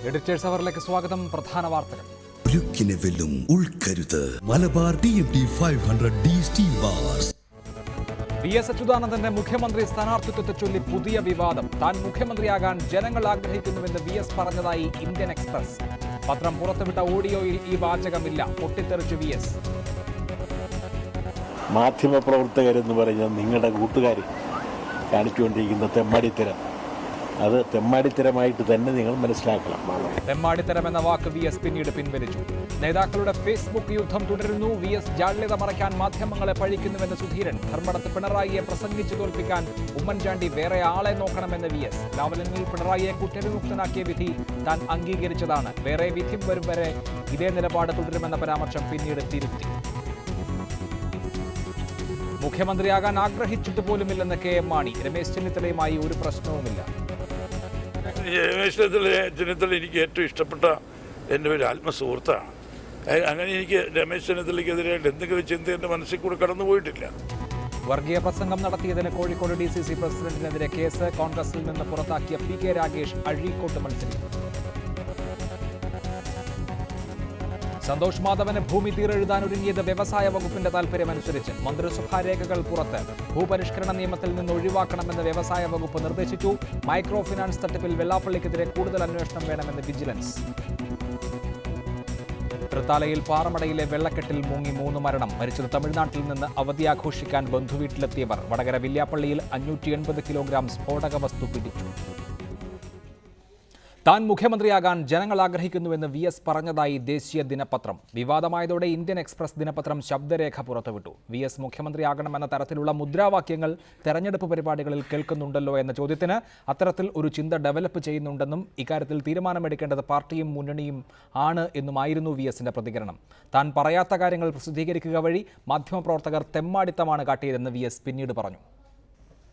Editors അവറിലേക്ക് സ്വാഗതം. പ്രധാന വാർത്തകൾ. വെല്ലും ഉൾക്കരുത്ത് Malabar TMT 500D steel bars. VS അച്യുതാനന്ദന്റെ മുഖ്യമന്ത്രി സ്ഥാനാർത്ഥിത്വത്തെ ചൊല്ലി പുതിയ വിവാദം. താൻ മുഖ്യമന്ത്രിയാകാൻ ജനങ്ങൾ ആഗ്രഹിക്കുന്നുവെന്ന് VS പറഞ്ഞതായി ഇന്ത്യൻ എക്സ്പ്രസ്. പത്രം പുറത്തുവിട്ട ഓഡിയോയിൽ ഈ വാചകമില്ല. പൊട്ടിത്തെറിച്ചു VS. മാധ്യമപ്രവർത്തകരെന്ന് പറഞ്ഞ നിങ്ങളുടെ കൂട്ടുകാർ കാണിച്ചുകൊണ്ടിരിക്കുന്ന തെമ്മാടിത്തരം, അത് തെമ്മാടിത്തരമായിട്ട് തന്നെ നിങ്ങൾ മനസ്സിലാക്കണം. തെമ്മാടിത്തരം എന്ന വാക്ക് VS പിന്നീട് പിൻവലിച്ചു. നേതാക്കളുടെ ഫേസ്ബുക്ക് യുദ്ധം തുടരുന്നു. VS ജാള്യത മറയ്ക്കാൻ മാധ്യമങ്ങളെ പഴിക്കുന്നുവെന്ന് സുധീരൻ. ധർമ്മടത്ത് പിണറായിയെ പ്രസംഗിച്ചു തോൽപ്പിക്കാൻ ഉമ്മൻചാണ്ടി വേറെ ആളെ നോക്കണമെന്ന് VS. ലാവലിനിൽ പിണറായിയെ കുറ്റവിമുക്തനാക്കിയ വിധി താൻ അംഗീകരിച്ചതാണ്. വേറെ വിധി വരും വരെ ഇതേ നിലപാട് തുടരുമെന്ന പരാമർശം പിന്നീട് തിരുത്തി. മുഖ്യമന്ത്രിയാകാൻ ആഗ്രഹിച്ചിട്ട് പോലുമില്ലെന്ന് KM മാണി. രമേശ് ചെന്നിത്തലയുമായി ഒരു പ്രശ്നവുമില്ല. രമേശ് ചെന്നിത്തല എനിക്ക് ഏറ്റവും ഇഷ്ടപ്പെട്ട എൻ്റെ ഒരു ആത്മസുഹൃത്താണ്. അങ്ങനെ എനിക്ക് രമേശ് ചെന്നിത്തലയ്ക്കെതിരായിട്ട് എന്തെങ്കിലും ചിന്ത എൻ്റെ മനസ്സിൽ കൂടെ കടന്നുപോയിട്ടില്ല. വർഗീയ പ്രസംഗം നടത്തിയതിന് കോഴിക്കോട് DCC പ്രസിഡന്റിനെതിരെ കേസ്. കോൺഗ്രസിൽ നിന്ന് പുറത്താക്കിയ PK രാഗേഷ് അഴീക്കോട്ട് മത്സരിക്കും. സന്തോഷ് മാധവന് ഭൂമി തീരെഴുതാൻ ഒരുങ്ങിയത് വ്യവസായ വകുപ്പിന്റെ താൽപര്യമനുസരിച്ച്. മന്ത്രിസഭാ രേഖകൾ പുറത്ത്. ഭൂപരിഷ്കരണ നിയമത്തിൽ നിന്ന് ഒഴിവാക്കണമെന്ന് വ്യവസായ വകുപ്പ് നിർദ്ദേശിച്ചു. മൈക്രോ ഫിനാൻസ് തട്ടിപ്പിൽ വെള്ളാപ്പള്ളിക്കെതിരെ കൂടുതൽ അന്വേഷണം വേണമെന്ന് വിജിലൻസ്. തൃത്താലയിൽ പാറമടയിലെ വെള്ളക്കെട്ടിൽ മുങ്ങി 3 മരണം. മരിച്ചത് തമിഴ്നാട്ടിൽ നിന്ന് അവധി ആഘോഷിക്കാൻ ബന്ധുവീട്ടിലെത്തിയവർ. വടകര വില്യാപ്പള്ളിയിൽ 580 കിലോഗ്രാം സ്ഫോടക വസ്തു പിടിച്ചു. താൻ മുഖ്യമന്ത്രിയാകാൻ ജനങ്ങൾ ആഗ്രഹിക്കുന്നുവെന്ന് VS പറഞ്ഞതായി ദേശീയ ദിനപത്രം. വിവാദമായതോടെ ഇന്ത്യൻ എക്സ്പ്രസ് ദിനപത്രം ശബ്ദരേഖ പുറത്തുവിട്ടു. VS മുഖ്യമന്ത്രിയാകണമെന്ന തരത്തിലുള്ള മുദ്രാവാക്യങ്ങൾ തെരഞ്ഞെടുപ്പ് പരിപാടികളിൽ കേൾക്കുന്നുണ്ടല്ലോ എന്ന ചോദ്യത്തിന് അത്തരത്തിൽ ഒരു ചിന്ത ഡെവലപ്പ് ചെയ്യുന്നുണ്ടെന്നും ഇക്കാര്യത്തിൽ തീരുമാനമെടുക്കേണ്ടത് പാർട്ടിയും മുന്നണിയും ആണ് എന്നുമായിരുന്നു VSന്റെ പ്രതികരണം. താൻ പറയാത്ത കാര്യങ്ങൾ പ്രസിദ്ധീകരിക്കുക വഴി മാധ്യമപ്രവർത്തകർ തെമ്മാടിത്തമാണ് കാട്ടിയതെന്ന് VS പിന്നീട് പറഞ്ഞു.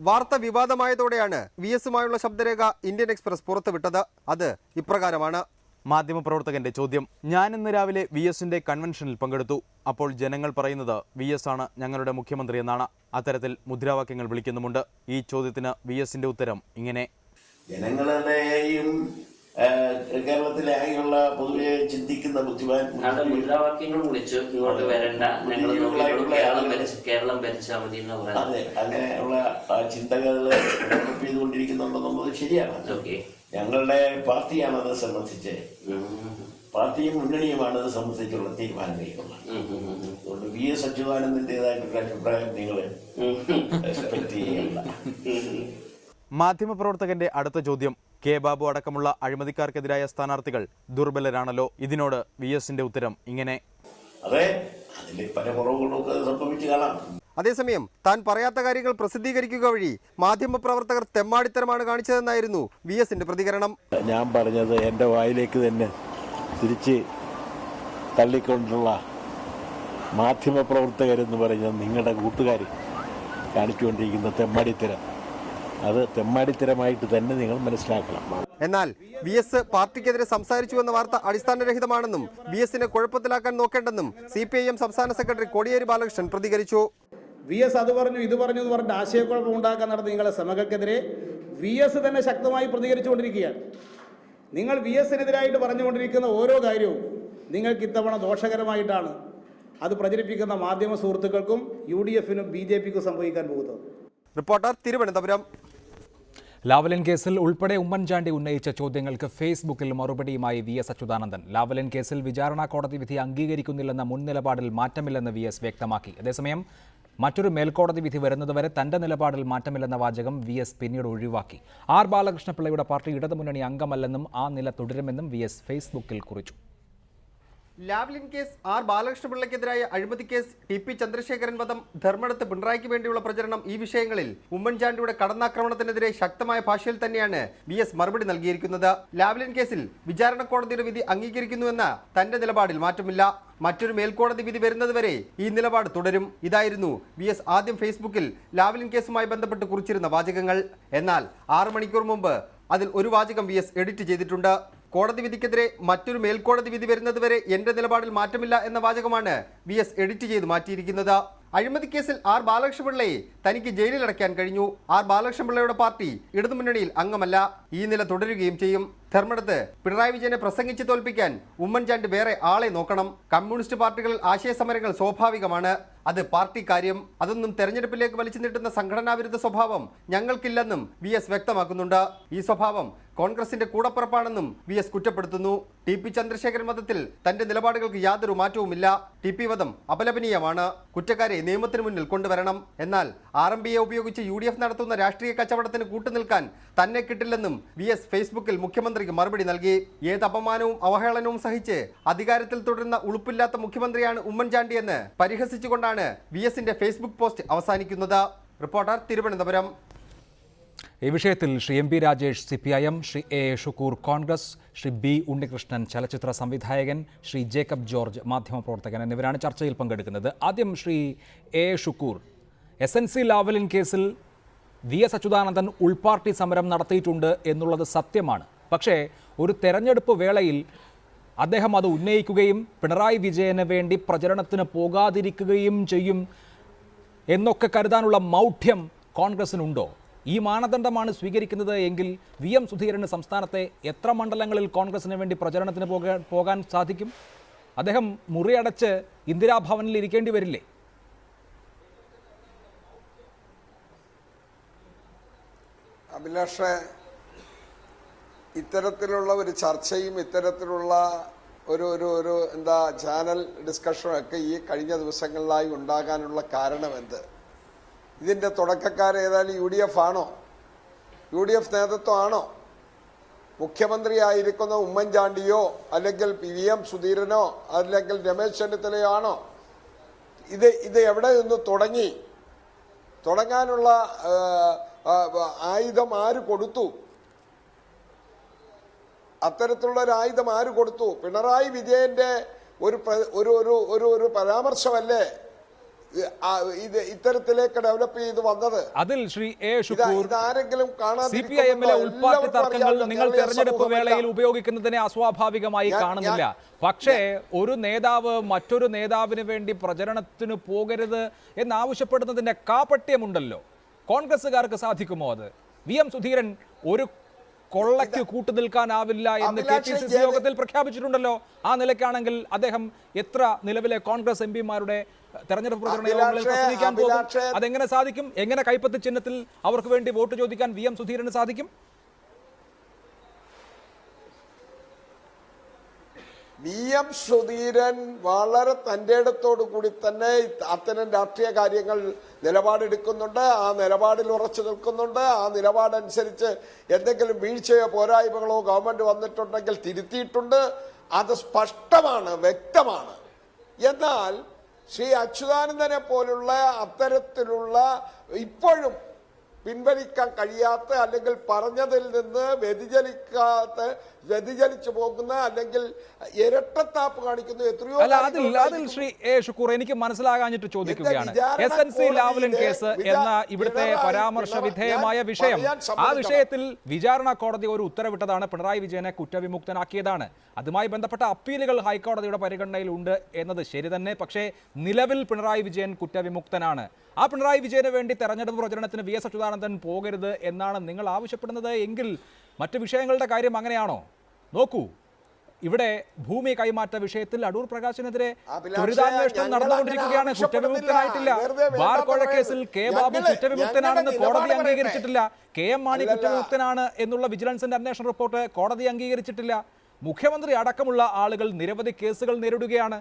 വാർത്ത വിവാദമായതോടെയാണ് VSമായുള്ള ശബ്ദരേഖ ഇന്ത്യൻ എക്സ്പ്രസ് പുറത്തുവിട്ടത്. അത് ഇപ്രകാരമാണ്. മാധ്യമപ്രവർത്തകന്റെ ചോദ്യം: ഞാൻ ഇന്ന് രാവിലെ VSന്റെ കൺവെൻഷനിൽ പങ്കെടുത്തു. അപ്പോൾ ജനങ്ങൾ പറയുന്നത് VS ആണ് ഞങ്ങളുടെ മുഖ്യമന്ത്രി എന്നാണ്. അത്തരത്തിൽ മുദ്രാവാക്യങ്ങൾ വിളിക്കുന്നുമുണ്ട്. ഈ ചോദ്യത്തിന് VSന്റെ ഉത്തരം ഇങ്ങനെ: ജനങ്ങളുടെയും കേരളത്തിലാകെയുള്ള പൊതുവെ ചിന്തിക്കുന്ന ബുദ്ധിമാൻ മുദ്രാവാക്യങ്ങൾ വിളിച്ചു ഇങ്ങോട്ട് വരണ്ട, ഞങ്ങൾ കേരളം ഭരിച്ചാൽ മതി എന്ന് പറയുന്നത്. അതെ, അങ്ങനെയുള്ള ചിന്തകൾ ഡെവലപ്പ് ചെയ്തുകൊണ്ടിരിക്കുന്നുണ്ടെന്നുള്ളത് ശരിയാണ്. ഞങ്ങളുടെ പാർട്ടിയാണത് സംബന്ധിച്ച്, പാർട്ടിയും മുന്നണിയുമാണത് സംബന്ധിച്ചുള്ള തീരുമാനം കൈക്കൊള്ളുന്നത്. അതുകൊണ്ട് VS അച്യുതാനന്ദന്റേതായിട്ടുള്ള അഭിപ്രായം നിങ്ങൾ റെസ്പെക്ട് ചെയ്യണ്ട. മാധ്യമപ്രവർത്തകന്റെ അടുത്ത ചോദ്യം: K. ബാബു അടക്കമുള്ള അഴിമതിക്കാർക്കെതിരായ സ്ഥാനാർത്ഥികൾ ദുർബലരാണല്ലോ. ഇതിനോട് VSന്റെ ഉത്തരം ഇങ്ങനെ: അതെ, അതിൽ പല കുറവുകളൊക്കെ സംഭവിച്ചു കാണാം. അതേസമയം താൻ പറയാത്ത കാര്യങ്ങൾ പ്രസിദ്ധീകരിക്കുക വഴി മാധ്യമപ്രവർത്തകർ തെമ്മാടിത്തരമാണ് കാണിച്ചതെന്നായിരുന്നു VSന്റെ പ്രതികരണം. ഞാൻ പറഞ്ഞത് എൻ്റെ വായിലേക്ക് തന്നെ തിരിച്ച് തള്ളിക്കൊണ്ടുള്ള മാധ്യമപ്രവർത്തകരെന്ന് പറഞ്ഞ നിങ്ങളുടെ കൂട്ടുകാർ കാണിച്ചുകൊണ്ടിരിക്കുന്ന തെമ്മാടിത്തരം, അത് തെമ്മാടിത്തരമായിട്ട് തന്നെ നിങ്ങൾ മനസ്സിലാക്കണം. എന്നാൽ VS പാർട്ടിക്കെതിരെ സംസാരിച്ചുവെന്ന വാർത്ത അടിസ്ഥാനരഹിതമാണെന്നും VSനെ കുഴപ്പത്തിലാക്കാൻ നോക്കേണ്ടെന്നും CPIM സംസ്ഥാന സെക്രട്ടറി കോടിയേരി ബാലകൃഷ്ണൻ പ്രതികരിച്ചു. VS അത് പറഞ്ഞു ഇത് പറഞ്ഞു എന്ന് പറഞ്ഞിട്ട് ആശയക്കുഴപ്പം ഉണ്ടാക്കാൻ നടന്ന നിങ്ങളെ ശ്രമങ്ങൾക്കെതിരെ VS തന്നെ ശക്തമായി പ്രതികരിച്ചുകൊണ്ടിരിക്കുകയാണ്. നിങ്ങൾ VSനെതിരായിട്ട് പറഞ്ഞുകൊണ്ടിരിക്കുന്ന ഓരോ കാര്യവും നിങ്ങൾക്ക് ഇത്തവണ ദോഷകരമായിട്ടാണ് അത് പ്രചരിപ്പിക്കുന്ന മാധ്യമ സുഹൃത്തുക്കൾക്കും UDFനും BJPക്കും സംഭവിക്കാൻ പോകുന്നത്. റിപ്പോർട്ടർ, തിരുവനന്തപുരം. ലാവലിൻ കേസിൽ ഉൾപ്പെടെ ഉമ്മൻചാണ്ടി ഉന്നയിച്ച ചോദ്യങ്ങൾക്ക് ഫേസ്ബുക്കിൽ മറുപടിയുമായി VS അച്യുതാനന്ദൻ. ലാവലിൻ കേസിൽ വിചാരണ കോടതി വിധി അംഗീകരിക്കുന്നില്ലെന്ന മുൻ നിലപാടിൽ മാറ്റമില്ലെന്ന് VS വ്യക്തമാക്കി. അതേസമയം മറ്റൊരു മേൽക്കോടതി വിധി വരുന്നതുവരെ തന്റെ നിലപാടിൽ മാറ്റമില്ലെന്ന വാചകം VS പിന്നീട് ഒഴിവാക്കി. R. ബാലകൃഷ്ണപിള്ളയുടെ പാർട്ടി ഇടതുമുന്നണി അംഗമല്ലെന്നും ആ നില തുടരുമെന്നും VS ഫേസ്ബുക്കിൽ കുറിച്ചു. Lavalin case, R. ബാലകൃഷ്ണപിള്ളയ്ക്കെതിരായ അഴിമതി കേസ്, TP ചന്ദ്രശേഖരൻ വധം, ധർമ്മടത്ത് പിണറായിക്ക് വേണ്ടിയുള്ള പ്രചരണം, ഈ വിഷയങ്ങളിൽ ഉമ്മൻചാണ്ടിയുടെ കടന്നാക്രമണത്തിനെതിരെ ശക്തമായ ഭാഷയിൽ തന്നെയാണ് VS മറുപടി നൽകിയിരിക്കുന്നത്. ലാവ്ലിൻ കേസിൽ വിചാരണ കോടതിയുടെ വിധി അംഗീകരിക്കുന്നുവെന്ന തന്റെ നിലപാടിൽ മാറ്റമില്ല. മറ്റൊരു മേൽക്കോടതി വിധി വരുന്നതുവരെ ഈ നിലപാട് തുടരും. ഇതായിരുന്നു VS ആദ്യം ഫേസ്ബുക്കിൽ ലാവ്ലിൻ കേസുമായി ബന്ധപ്പെട്ട് കുറിച്ചിരുന്ന വാചകങ്ങൾ. എന്നാൽ 6 മണിക്കൂർ മുമ്പ് അതിൽ ഒരു വാചകം VS എഡിറ്റ് ചെയ്തിട്ടുണ്ട്. കോടതി വിധിക്കെതിരെ മറ്റൊരു മേൽക്കോടതി വിധി വരുന്നതുവരെ എന്റെ നിലപാടിൽ മാറ്റമില്ല എന്ന വാചകമാണ് VS എഡിറ്റ് ചെയ്ത് മാറ്റിയിരിക്കുന്നത്. അഴിമതി കേസിൽ R. ബാലകൃഷ്ണപിള്ളയെ തനിക്ക് ജയിലിൽ അടയ്ക്കാൻ കഴിഞ്ഞു. R. ബാലകൃഷ്ണപിള്ളയുടെ പാർട്ടി ഇടതുമുന്നണിയിൽ അംഗമല്ല. ഈ നില തുടരുകയും ചെയ്യും. ധർമ്മടത്ത് പിണറായി വിജയനെ പ്രസംഗിച്ച് തോൽപ്പിക്കാൻ ഉമ്മൻചാണ്ടി വേറെ ആളെ നോക്കണം. കമ്മ്യൂണിസ്റ്റ് പാർട്ടികളിൽ ആശയസമരങ്ങൾ സ്വാഭാവികമാണ്. അത് പാർട്ടി കാര്യം. അതൊന്നും തെരഞ്ഞെടുപ്പിലേക്ക് വലിച്ചു നീട്ടുന്ന സംഘടനാവിരുദ്ധ സ്വഭാവം ഞങ്ങൾക്കില്ലെന്നും VS വ്യക്തമാക്കുന്നുണ്ട്. ഈ സ്വഭാവം കോൺഗ്രസിന്റെ കൂടപ്പുറപ്പാണെന്നും VS കുറ്റപ്പെടുത്തുന്നു. TP ചന്ദ്രശേഖരൻ വധത്തിൽ തന്റെ നിലപാടുകൾക്ക് യാതൊരു മാറ്റവുമില്ല. TP വധം അപലപനീയമാണ്. കുറ്റക്കാരെ നിയമത്തിന് മുന്നിൽ കൊണ്ടുവരണം. എന്നാൽ RMPയെ ഉപയോഗിച്ച് UDF നടത്തുന്ന രാഷ്ട്രീയ കച്ചവടത്തിന് കൂട്ടുനിൽക്കാൻ തന്നെ കിട്ടില്ലെന്നും VS ഫേസ്ബുക്കിൽ മുഖ്യമന്ത്രിക്ക് മറുപടി നൽകി. ഏത് അപമാനവും അവഹേളനവും സഹിച്ച് അധികാരത്തിൽ തുടരുന്ന ഉളുപ്പില്ലാത്ത മുഖ്യമന്ത്രിയാണ് ഉമ്മൻചാണ്ടിയെന്ന് പരിഹസിച്ചുകൊണ്ടാണ് VSന്റെ ഫേസ്ബുക്ക് പോസ്റ്റ് അവസാനിക്കുന്നത്. റിപ്പോർട്ടർ, തിരുവനന്തപുരം. ഈ വിഷയത്തിൽ Shri MP Rajesh CPIM, Shri A Shukkur Congress, Shri B Unnikrishnan ചലച്ചിത്ര സംവിധായകൻ, ശ്രീ ജേക്കബ് ജോർജ് മാധ്യമപ്രവർത്തകൻ എന്നിവരാണ് ചർച്ചയിൽ പങ്കെടുക്കുന്നത്. ആദ്യം Shri A Shukkur, SNC Lavalin കേസിൽ VS അച്യുതാനന്ദൻ ഉൾപാർട്ടി സമരം നടത്തിയിട്ടുണ്ട് എന്നുള്ളത് സത്യമാണ്. പക്ഷേ ഒരു തെരഞ്ഞെടുപ്പ് വേളയിൽ അദ്ദേഹം അത് ഉന്നയിക്കുകയും പിണറായി വിജയന് വേണ്ടി പ്രചരണത്തിന് പോകാതിരിക്കുകയും ചെയ്യും എന്നൊക്കെ കരുതാനുള്ള മൗഢ്യം കോൺഗ്രസിനുണ്ടോ? ഈ മാനദണ്ഡമാണ് സ്വീകരിക്കുന്നത് എങ്കിൽ VM സുധീരന് സംസ്ഥാനത്തെ എത്ര മണ്ഡലങ്ങളിൽ കോൺഗ്രസിന് വേണ്ടി പ്രചരണത്തിന് പോകാൻ സാധിക്കും? അദ്ദേഹം മുറിയടച്ച് ഇന്ദിരാഭവനിൽ ഇരിക്കേണ്ടി വരില്ലേ? അഭിലാഷേ, ഇത്തരത്തിലുള്ള ഒരു ചർച്ചയും ഇത്തരത്തിലുള്ള ഒരു എന്താ ചാനൽ ഡിസ്കഷനും ഒക്കെ ഈ കഴിഞ്ഞ ദിവസങ്ങളിലായി ഉണ്ടാകാനുള്ള കാരണം എന്ത്? ഇതിന്റെ തുടക്കക്കാരേതായാലും UDF ആണോ? UDF നേതൃത്വമാണോ? മുഖ്യമന്ത്രിയായിരിക്കുന്ന ഉമ്മൻചാണ്ടിയോ അല്ലെങ്കിൽ VM സുധീരനോ അല്ലെങ്കിൽ രമേശ് ചെന്നിത്തലയോ ആണോ? ഇത് എവിടെ നിന്ന് തുടങ്ങാനുള്ള ആയുധം ആര് കൊടുത്തു? അത്തരത്തിലുള്ള ഒരു ആയുധം ആര് കൊടുത്തു? പിണറായി വിജയന്റെ ഒരു പരാമർശമല്ലേ ഇത്തരത്തിലേക്ക് ഡെവലപ്പ് ചെയ്ത് വന്നത്? അതിൽ ശ്രീ A ഷുക്കൂർ, ഇതാരെങ്കിലും CPIMലെ ഉൾപാർട്ടി തർക്കങ്ങൾ നിങ്ങൾ തെരഞ്ഞെടുപ്പ് വേളയിൽ ഉപയോഗിക്കുന്നതിനെ അസ്വാഭാവികമായി കാണുന്നില്ല. പക്ഷേ ഒരു നേതാവ് മറ്റൊരു നേതാവിന് വേണ്ടി പ്രചരണത്തിന് പോകരുത് എന്നാവശ്യപ്പെടുന്നതിന്റെ കാപട്യമുണ്ടല്ലോ. കോൺഗ്രസുകാർക്ക് സാധിക്കുമോ അത്? VM സുധീരൻ ഒരു കൊള്ളയ്ക്ക് കൂട്ടുനിൽക്കാനാവില്ല എന്ന് KPCC യോഗത്തിൽ പ്രഖ്യാപിച്ചിട്ടുണ്ടല്ലോ. ആ നിലയ്ക്കാണെങ്കിൽ അദ്ദേഹം എത്ര നിലവിലെ കോൺഗ്രസ് MPമാരുടെ തെരഞ്ഞെടുപ്പ് പ്രചരണ യോഗങ്ങളിൽ പ്രസംഗിക്കാൻ പോകും? അതെങ്ങനെ സാധിക്കും? എങ്ങനെ കൈപ്പത്തി ചിഹ്നത്തിൽ അവർക്ക് വേണ്ടി വോട്ട് ചോദിക്കാൻ VM സുധീരന് സാധിക്കും? VM സുധീരൻ വളരെ തൻ്റെ ഇടത്തോടു കൂടി തന്നെ അത്തരം രാഷ്ട്രീയ കാര്യങ്ങൾ നിലപാടെടുക്കുന്നുണ്ട്. ആ നിലപാടിൽ ഉറച്ചു നിൽക്കുന്നുണ്ട്. ആ നിലപാടനുസരിച്ച് എന്തെങ്കിലും വീഴ്ചയോ പോരായ്മകളോ ഗവൺമെന്റ് വന്നിട്ടുണ്ടെങ്കിൽ തിരുത്തിയിട്ടുണ്ട്. അത് സ്പഷ്ടമാണ്, വ്യക്തമാണ്. എന്നാൽ ശ്രീ അച്യുതാനന്ദനെ പോലുള്ള അത്തരത്തിലുള്ള ഇപ്പോഴും പിൻവലിക്കാൻ കഴിയാത്ത അല്ലെങ്കിൽ പറഞ്ഞതിൽ നിന്ന് വ്യതിചലിച്ചു പോകുന്ന അല്ലെങ്കിൽ ഇരട്ടത്താപ്പ് കാണിക്കുന്ന എത്രയോ അതിൽ ശ്രീ A ഷുക്കൂർ, എനിക്ക് മനസ്സിലാകാഞ്ഞിട്ട് ചോദിക്കുകയാണ്. SNC ലാവ്ലിൻ കേസ് എന്ന ഇവിടുത്തെ പരാമർശ വിധേയമായ വിഷയം, ആ വിഷയത്തിൽ വിചാരണ കോടതി ഒരു ഉത്തരവിട്ടതാണ്, പിണറായി വിജയനെ കുറ്റവിമുക്തനാക്കിയതാണ്. അതുമായി ബന്ധപ്പെട്ട അപ്പീലുകൾ ഹൈക്കോടതിയുടെ പരിഗണനയിൽ ഉണ്ട് എന്നത് ശരി തന്നെ. പക്ഷേ നിലവിൽ പിണറായി വിജയൻ കുറ്റവിമുക്തനാണ്. ആ പിണറായി വിജയന് വേണ്ടി തെരഞ്ഞെടുപ്പ് പ്രചരണത്തിന് VS അച്യുതാനന്ദൻ പോകരുത് എന്നാണ് നിങ്ങൾ ആവശ്യപ്പെടുന്നത് എങ്കിൽ മറ്റു വിഷയങ്ങളുടെ കാര്യം അങ്ങനെയാണോ? നോക്കൂ, ഇവിടെ ഭൂമി കൈമാറ്റ വിഷയത്തിൽ അടൂർ പ്രകാശിനെതിരെ ത്വരിതാന്വേഷണം നടന്നുകൊണ്ടിരിക്കുകയാണ്. കുറ്റവിമുക്തനായിട്ടില്ല. ബാർ കോഴ കേസിൽ K ബാബു കുറ്റവിമുക്തനാണെന്ന് കോടതി അംഗീകരിച്ചിട്ടില്ല. KM മാണി കുറ്റവിമുക്തനാണ് എന്നുള്ള വിജിലൻസിന്റെ അന്വേഷണ റിപ്പോർട്ട് കോടതി അംഗീകരിച്ചിട്ടില്ല. മുഖ്യമന്ത്രി അടക്കമുള്ള ആളുകൾ നിരവധി കേസുകൾ നേരിടുകയാണ്.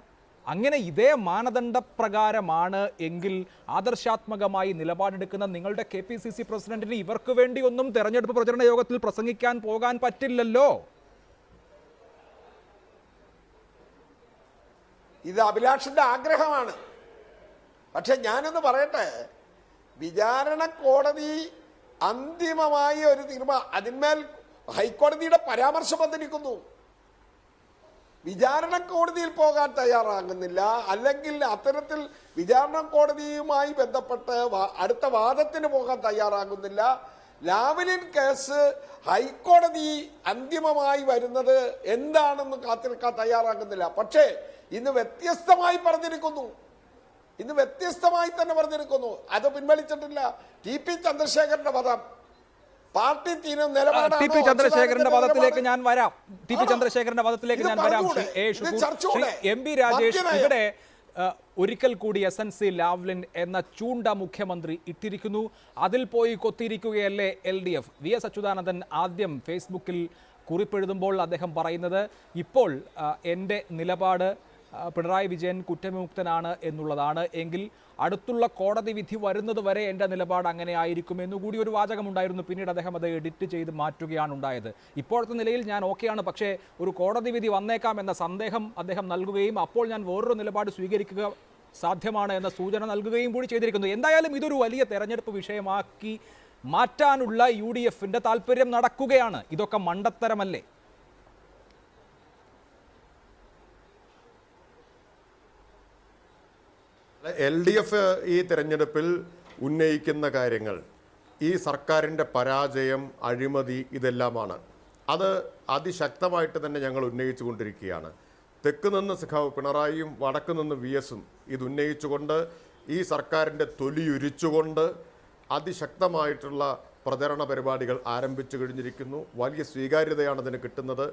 അങ്ങനെ ഇതേ മാനദണ്ഡപ്രകാരമാണ് എങ്കിൽ ആദർശാത്മകമായി നിലപാടെടുക്കുന്ന നിങ്ങളുടെ KPCC പ്രസിഡന്റിന് ഇവർക്ക് വേണ്ടി ഒന്നും തെരഞ്ഞെടുപ്പ് പ്രചരണ യോഗത്തിൽ പ്രസംഗിക്കാൻ പോകാൻ പറ്റില്ലല്ലോ. ഇത് അഭിലാഷിന്റെ ആഗ്രഹമാണ്. പക്ഷെ ഞാനൊന്ന് പറയട്ടെ, വിചാരണ കോടതി അന്തിമമായ ഒരു തീരുമാനം, അതിന്മേൽ ഹൈക്കോടതിയുടെ പരാമർശം വന്നിരിക്കുന്നു. വിചാരണ കോടതിയിൽ പോകാൻ തയ്യാറാകുന്നില്ല, അല്ലെങ്കിൽ അത്തരത്തിൽ വിചാരണ കോടതിയുമായി ബന്ധപ്പെട്ട് അടുത്ത വാദത്തിന് പോകാൻ തയ്യാറാകുന്നില്ല. ലാവ്ലിൻ കേസ് ഹൈക്കോടതി അന്തിമമായി വരുന്നത് എന്താണെന്ന് കാത്തിരിക്കാൻ തയ്യാറാകുന്നില്ല. പക്ഷേ ഇന്ന് വ്യത്യസ്തമായി പറഞ്ഞിരിക്കുന്നു. ഇന്ന് വ്യത്യസ്തമായി തന്നെ പറഞ്ഞിരിക്കുന്നു. അത് പിൻവലിച്ചിട്ടില്ല. TP ചന്ദ്രശേഖരന്റെ വധം പാർട്ടി തീരുന്ന ടി നിലപാടാണോ പി ചന്ദ്രശേഖരന്റെ അച്യുതാനന്ദന്റെ പദത്തിലേക്ക് നിലപാട്? ഞാൻ വരാം. ടി പി ആണോ? ചന്ദ്രശേഖരന്റെ പദത്തിലേക്ക് ഇത് ഞാൻ വരാം. പറഞ്ഞുകൂടെ? ശ്രീ ഇത് ചർച്ചയോടെ. എം പി രാജേഷ്, മദ്യനയം. ഇവിടെ ഒരിക്കൽ കൂടി SNC ലാവ്ലിൻ എന്ന ചൂണ്ട മുഖ്യമന്ത്രി ഇട്ടിരിക്കുന്നു. അതിൽ പോയി കൊത്തിയിരിക്കുകയല്ലേ LDF? VS അച്യുതാനന്ദൻ ആദ്യം ഫേസ്ബുക്കിൽ കുറിപ്പെഴുതുമ്പോൾ അദ്ദേഹം പറയുന്നത്, ഇപ്പോൾ എൻ്റെ നിലപാട് പിണറായി വിജയൻ കുറ്റവിമുക്തനാണ് എന്നുള്ളതാണ്, എങ്കിൽ അടുത്തുള്ള കോടതി വിധി വരുന്നത് വരെ എൻ്റെ നിലപാട് അങ്ങനെ ആയിരിക്കും എന്നുകൂടി ഒരു വാചകമുണ്ടായിരുന്നു. പിന്നീട് അദ്ദേഹം അത് എഡിറ്റ് ചെയ്ത് മാറ്റുകയാണ് ഉണ്ടായത്. ഇപ്പോഴത്തെ നിലയിൽ ഞാൻ ഓക്കെയാണ്, പക്ഷേ ഒരു കോടതി വിധി വന്നേക്കാം എന്ന സന്ദേഹം അദ്ദേഹം നൽകുകയും അപ്പോൾ ഞാൻ വേറൊരു നിലപാട് സ്വീകരിക്കുക സാധ്യമാണ് എന്ന സൂചന നൽകുകയും കൂടി ചെയ്തിരിക്കുന്നു. എന്തായാലും ഇതൊരു വലിയ തെരഞ്ഞെടുപ്പ് വിഷയമാക്കി മാറ്റാനുള്ള UDFന്റെ താല്പര്യം നടക്കുകയാണ്. ഇതൊക്കെ മണ്ടത്തരമല്ലേ? LDF ഈ തെരഞ്ഞെടുപ്പിൽ ഉന്നയിക്കുന്ന കാര്യങ്ങൾ ഈ സർക്കാരിൻ്റെ പരാജയം, അഴിമതി ഇതെല്ലാമാണ്. അത് അതിശക്തമായിട്ട് തന്നെ ഞങ്ങൾ ഉന്നയിച്ചു കൊണ്ടിരിക്കുകയാണ്. തെക്ക് നിന്ന് സഖാവ് പിണറായിയും വടക്ക് നിന്ന് VSഉം ഇത് ഉന്നയിച്ചുകൊണ്ട് ഈ സർക്കാരിൻ്റെ തൊലിയുരിച്ചുകൊണ്ട് അതിശക്തമായിട്ടുള്ള പ്രചരണ പരിപാടികൾ ആരംഭിച്ചു കഴിഞ്ഞിരിക്കുന്നു. വലിയ സ്വീകാര്യതയാണ് അതിന് കിട്ടുന്നത്.